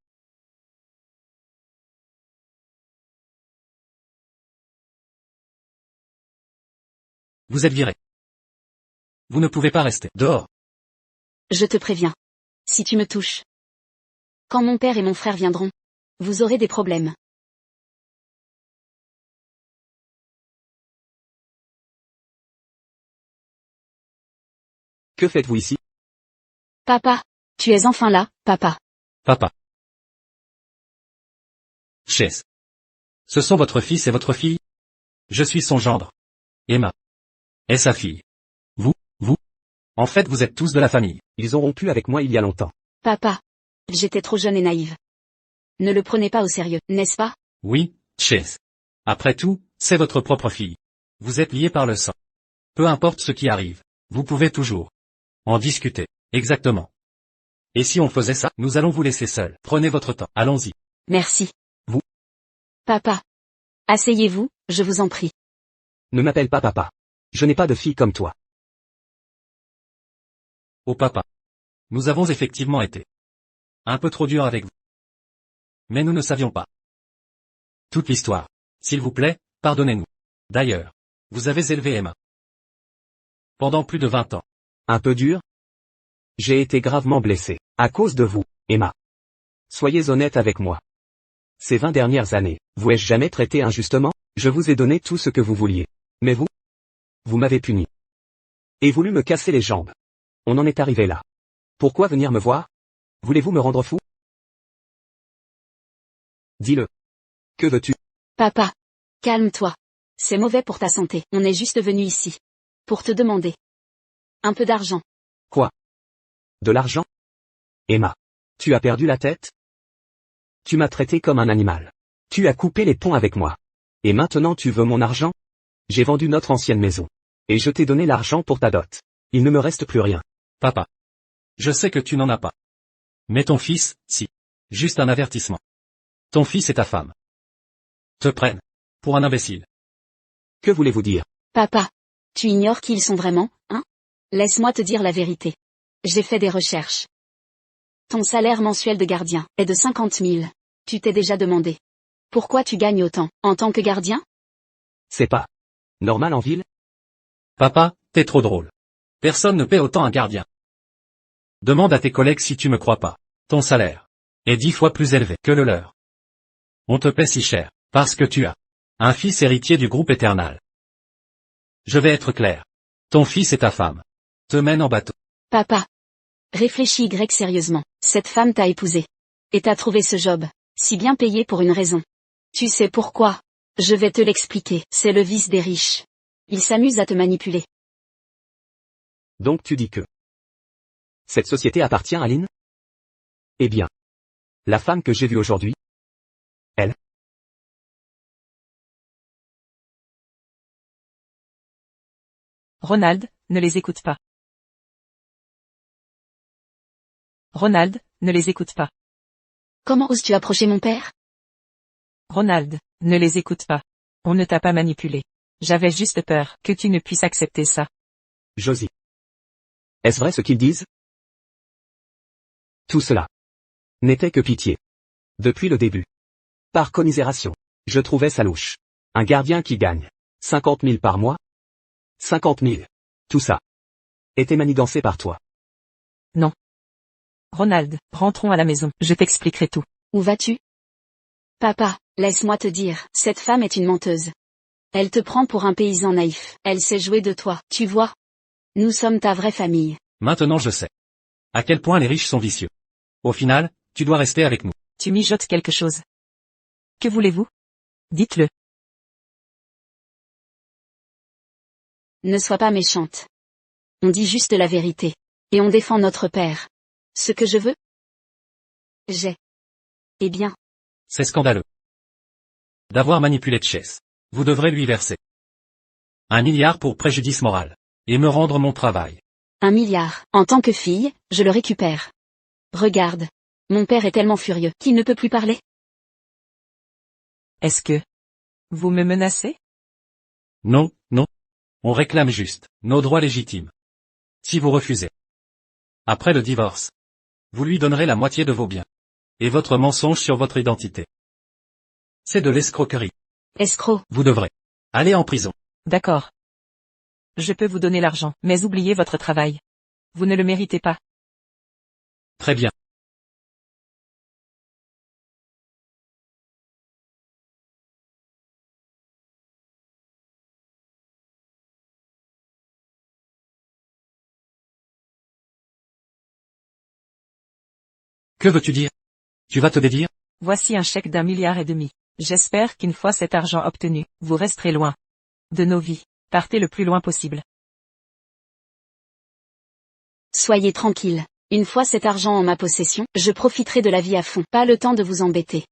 Vous êtes viré. Vous ne pouvez pas rester dehors. Je te préviens. Si tu me touches. Quand mon père et mon frère viendront, vous aurez des problèmes. Que faites-vous ici? Papa, tu es enfin là, papa. Papa. Chase. Ce sont votre fils et votre fille? Je suis son gendre. Emma. Et sa fille. Vous. En fait, vous êtes tous de la famille. Ils ont rompu avec moi il y a longtemps. Papa. J'étais trop jeune et naïve. Ne le prenez pas au sérieux, n'est-ce pas? Oui, Chase. Après tout, c'est votre propre fille. Vous êtes liés par le sang. Peu importe ce qui arrive, vous pouvez toujours en discuter. Exactement. Et si on faisait ça, nous allons vous laisser seul. Prenez votre temps. Allons-y. Merci. Vous. Papa. Asseyez-vous, je vous en prie. Ne m'appelle pas papa. Je n'ai pas de fille comme toi. Oh papa. Nous avons effectivement été un peu trop durs avec vous. Mais nous ne savions pas toute l'histoire. S'il vous plaît, pardonnez-nous. D'ailleurs, vous avez élevé Emma pendant plus de 20 ans. Un peu dur? J'ai été gravement blessé. À cause de vous, Emma. Soyez honnête avec moi. Ces 20 dernières années, vous ai-je jamais traité injustement? Je vous ai donné tout ce que vous vouliez. Mais vous m'avez puni. Et voulu me casser les jambes. On en est arrivé là. Pourquoi venir me voir? Voulez-vous me rendre fou? Dis-le. Que veux-tu? Papa. Calme-toi. C'est mauvais pour ta santé. On est juste venu ici. Pour te demander. Un peu d'argent. Quoi? De l'argent? Emma. Tu as perdu la tête? Tu m'as traité comme un animal. Tu as coupé les ponts avec moi. Et maintenant tu veux mon argent? J'ai vendu notre ancienne maison. Et je t'ai donné l'argent pour ta dot. Il ne me reste plus rien. Papa. Je sais que tu n'en as pas. Mais ton fils, si. Juste un avertissement. Ton fils et ta femme. Te prennent. Pour un imbécile. Que voulez-vous dire? Papa. Tu ignores qui ils sont vraiment, hein? Laisse-moi te dire la vérité. J'ai fait des recherches. Ton salaire mensuel de gardien est de 50 000. Tu t'es déjà demandé. Pourquoi tu gagnes autant, en tant que gardien? C'est pas normal en ville? Papa, t'es trop drôle. Personne ne paie autant un gardien. Demande à tes collègues si tu me crois pas. Ton salaire est 10 fois plus élevé que le leur. On te paie si cher, parce que tu as un fils héritier du groupe Eternal. Je vais être clair. Ton fils et ta femme te mènent en bateau. Papa. Réfléchis sérieusement. Cette femme t'a épousé. Et t'as trouvé ce job, si bien payé pour une raison. Tu sais pourquoi? Je vais te l'expliquer. C'est le vice des riches. Ils s'amusent à te manipuler. Donc tu dis que cette société appartient à Lynn? Eh bien. La femme que j'ai vue aujourd'hui? Elle? Ronald, ne les écoute pas. Ronald, ne les écoute pas. Comment oses-tu approcher mon père? Ronald, ne les écoute pas. On ne t'a pas manipulé. J'avais juste peur que tu ne puisses accepter ça. Josie. Est-ce vrai ce qu'ils disent? Tout cela n'était que pitié. Depuis le début. Par commisération. Je trouvais ça louche. Un gardien qui gagne 50 000 par mois? 50 000. Tout ça était manigancé par toi. Non. Ronald, rentrons à la maison, je t'expliquerai tout. Où vas-tu? Papa, laisse-moi te dire, cette femme est une menteuse. Elle te prend pour un paysan naïf. Elle sait jouer de toi, tu vois? Nous sommes ta vraie famille. Maintenant je sais. À quel point les riches sont vicieux. Au final, tu dois rester avec nous. Tu mijotes quelque chose. Que voulez-vous? Dites-le. Ne sois pas méchante. On dit juste la vérité. Et on défend notre père. Ce que je veux? J'ai. Eh bien. C'est scandaleux. D'avoir manipulé Chess. Vous devrez lui verser 1 milliard pour préjudice moral. Et me rendre mon travail. 1 milliard. En tant que fille, je le récupère. Regarde. Mon père est tellement furieux qu'il ne peut plus parler. Est-ce que vous me menacez? Non, non. On réclame juste nos droits légitimes. Si vous refusez. Après le divorce. Vous lui donnerez la moitié de vos biens. Et votre mensonge sur votre identité. C'est de l'escroquerie. Escroc. Vous devrez aller en prison. D'accord. Je peux vous donner l'argent, mais oubliez votre travail. Vous ne le méritez pas. Très bien. Que veux-tu dire? Tu vas te dédire? Voici un chèque d'1,5 milliard. J'espère qu'une fois cet argent obtenu, vous resterez loin de nos vies. Partez le plus loin possible. Soyez tranquille. Une fois cet argent en ma possession, je profiterai de la vie à fond. Pas le temps de vous embêter.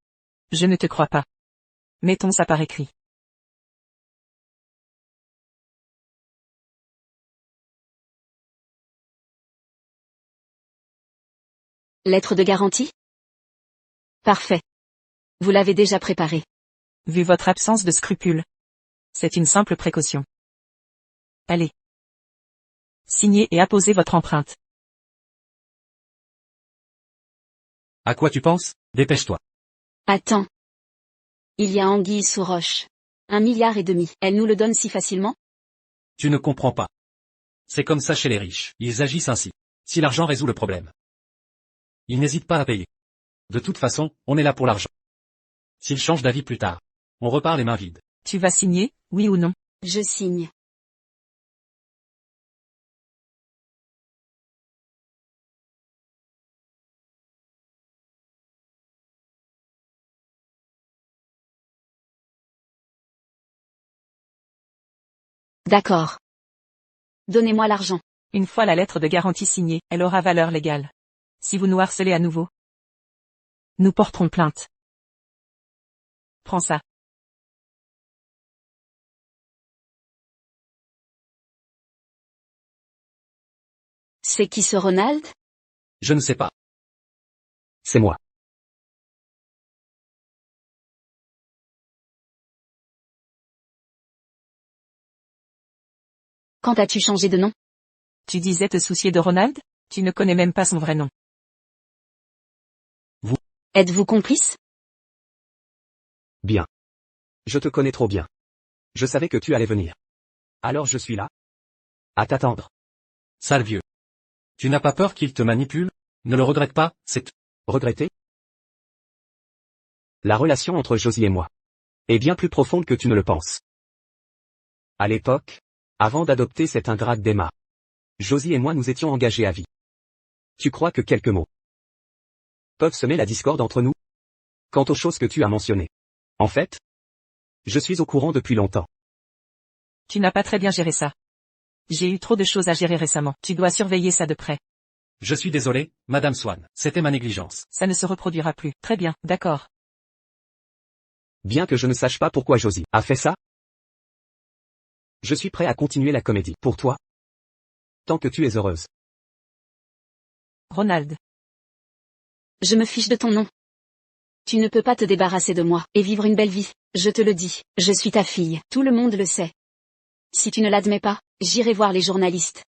Je ne te crois pas. Mettons ça par écrit. Lettre de garantie? Parfait. Vous l'avez déjà préparée. Vu votre absence de scrupules. C'est une simple précaution. Allez. Signez et apposez votre empreinte. À quoi tu penses? Dépêche-toi. Attends. Il y a anguille sous roche. 1,5 milliard. Elle nous le donne si facilement? Tu ne comprends pas. C'est comme ça chez les riches. Ils agissent ainsi. Si l'argent résout le problème. Ils n'hésitent pas à payer. De toute façon, on est là pour l'argent. S'il change d'avis plus tard, on repart les mains vides. Tu vas signer, oui ou non? Je signe. D'accord. Donnez-moi l'argent. Une fois la lettre de garantie signée, elle aura valeur légale. Si vous nous harcelez à nouveau, nous porterons plainte. Prends ça. C'est qui ce Ronald? Je ne sais pas. C'est moi. Quand as-tu changé de nom? Tu disais te soucier de Ronald? Tu ne connais même pas son vrai nom. Êtes-vous complice? Bien. Je te connais trop bien. Je savais que tu allais venir. Alors je suis là. À t'attendre. Sale vieux. Tu n'as pas peur qu'il te manipule? Ne le regrette pas, c'est tout. Regretter? La relation entre Josie et moi est bien plus profonde que tu ne le penses. À l'époque, avant d'adopter cette ingrate d'Emma, Josie et moi nous étions engagés à vie. Tu crois que quelques mots peuvent semer la discorde entre nous? Quant aux choses que tu as mentionnées. En fait, je suis au courant depuis longtemps. Tu n'as pas très bien géré ça. J'ai eu trop de choses à gérer récemment. Tu dois surveiller ça de près. Je suis désolé, Madame Swan, c'était ma négligence. Ça ne se reproduira plus. Très bien, d'accord. Bien que je ne sache pas pourquoi Josie a fait ça, je suis prêt à continuer la comédie. Pour toi. Tant que tu es heureuse. Ronald. Je me fiche de ton nom. Tu ne peux pas te débarrasser de moi, et vivre une belle vie. Je te le dis, je suis ta fille, tout le monde le sait. Si tu ne l'admets pas, j'irai voir les journalistes.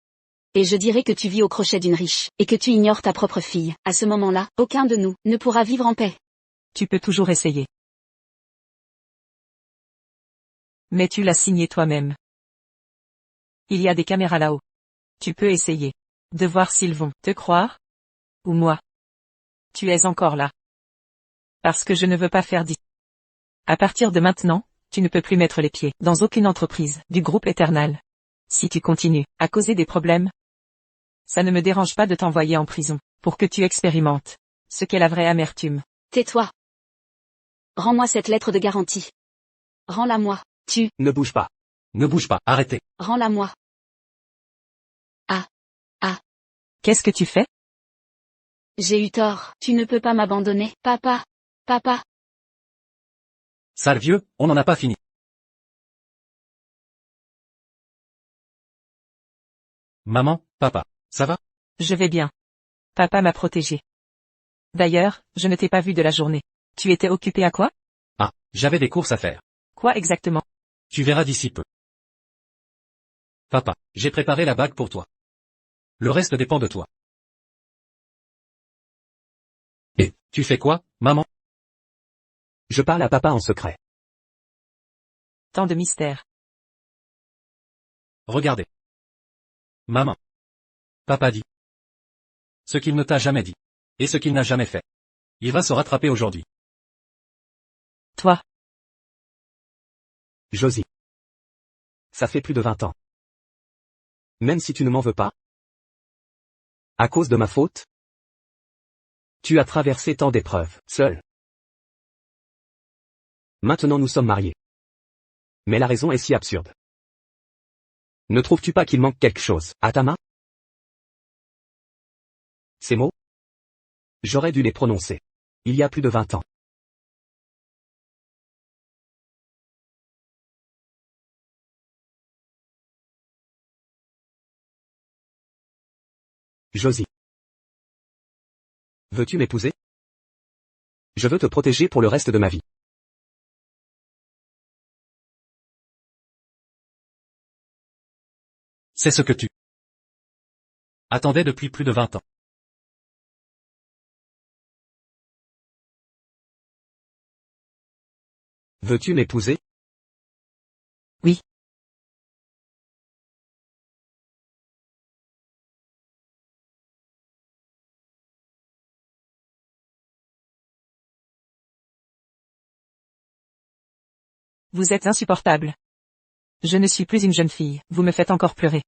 Et je dirai que tu vis au crochet d'une riche, et que tu ignores ta propre fille. À ce moment-là, aucun de nous ne pourra vivre en paix. Tu peux toujours essayer. Mais tu l'as signé toi-même. Il y a des caméras là-haut. Tu peux essayer. De voir s'ils vont te croire. Ou moi. Tu es encore là. Parce que je ne veux pas faire À partir de maintenant, tu ne peux plus mettre les pieds dans aucune entreprise du groupe Eternal. Si tu continues à causer des problèmes, ça ne me dérange pas de t'envoyer en prison, pour que tu expérimentes ce qu'est la vraie amertume. Tais-toi. Rends-moi cette lettre de garantie. Rends-la moi. Ne bouge pas. Ne bouge pas, arrêtez. Rends-la moi. Qu'est-ce que tu fais? J'ai eu tort. Tu ne peux pas m'abandonner, papa. Papa. Sale vieux, on n'en a pas fini. Maman, papa, ça va? Je vais bien. Papa m'a protégé. D'ailleurs, je ne t'ai pas vu de la journée. Tu étais occupé à quoi? Ah, j'avais des courses à faire. Quoi exactement? Tu verras d'ici peu. Papa, j'ai préparé la bague pour toi. Le reste dépend de toi. Et, tu fais quoi, maman? Je parle à papa en secret. Tant de mystère. Regardez. Maman. Papa dit. Ce qu'il ne t'a jamais dit. Et ce qu'il n'a jamais fait. Il va se rattraper aujourd'hui. Toi. Josie. Ça fait plus de 20 ans. Même si tu ne m'en veux pas. À cause de ma faute. Tu as traversé tant d'épreuves, seul. Maintenant nous sommes mariés. Mais la raison est si absurde. Ne trouves-tu pas qu'il manque quelque chose, à ta main? Ces mots? J'aurais dû les prononcer. Il y a plus de 20 ans. Josie. Veux-tu m'épouser? Je veux te protéger pour le reste de ma vie. C'est ce que tu attendais depuis plus de 20 ans. Veux-tu m'épouser? Oui. Vous êtes insupportable. Je ne suis plus une jeune fille, vous me faites encore pleurer.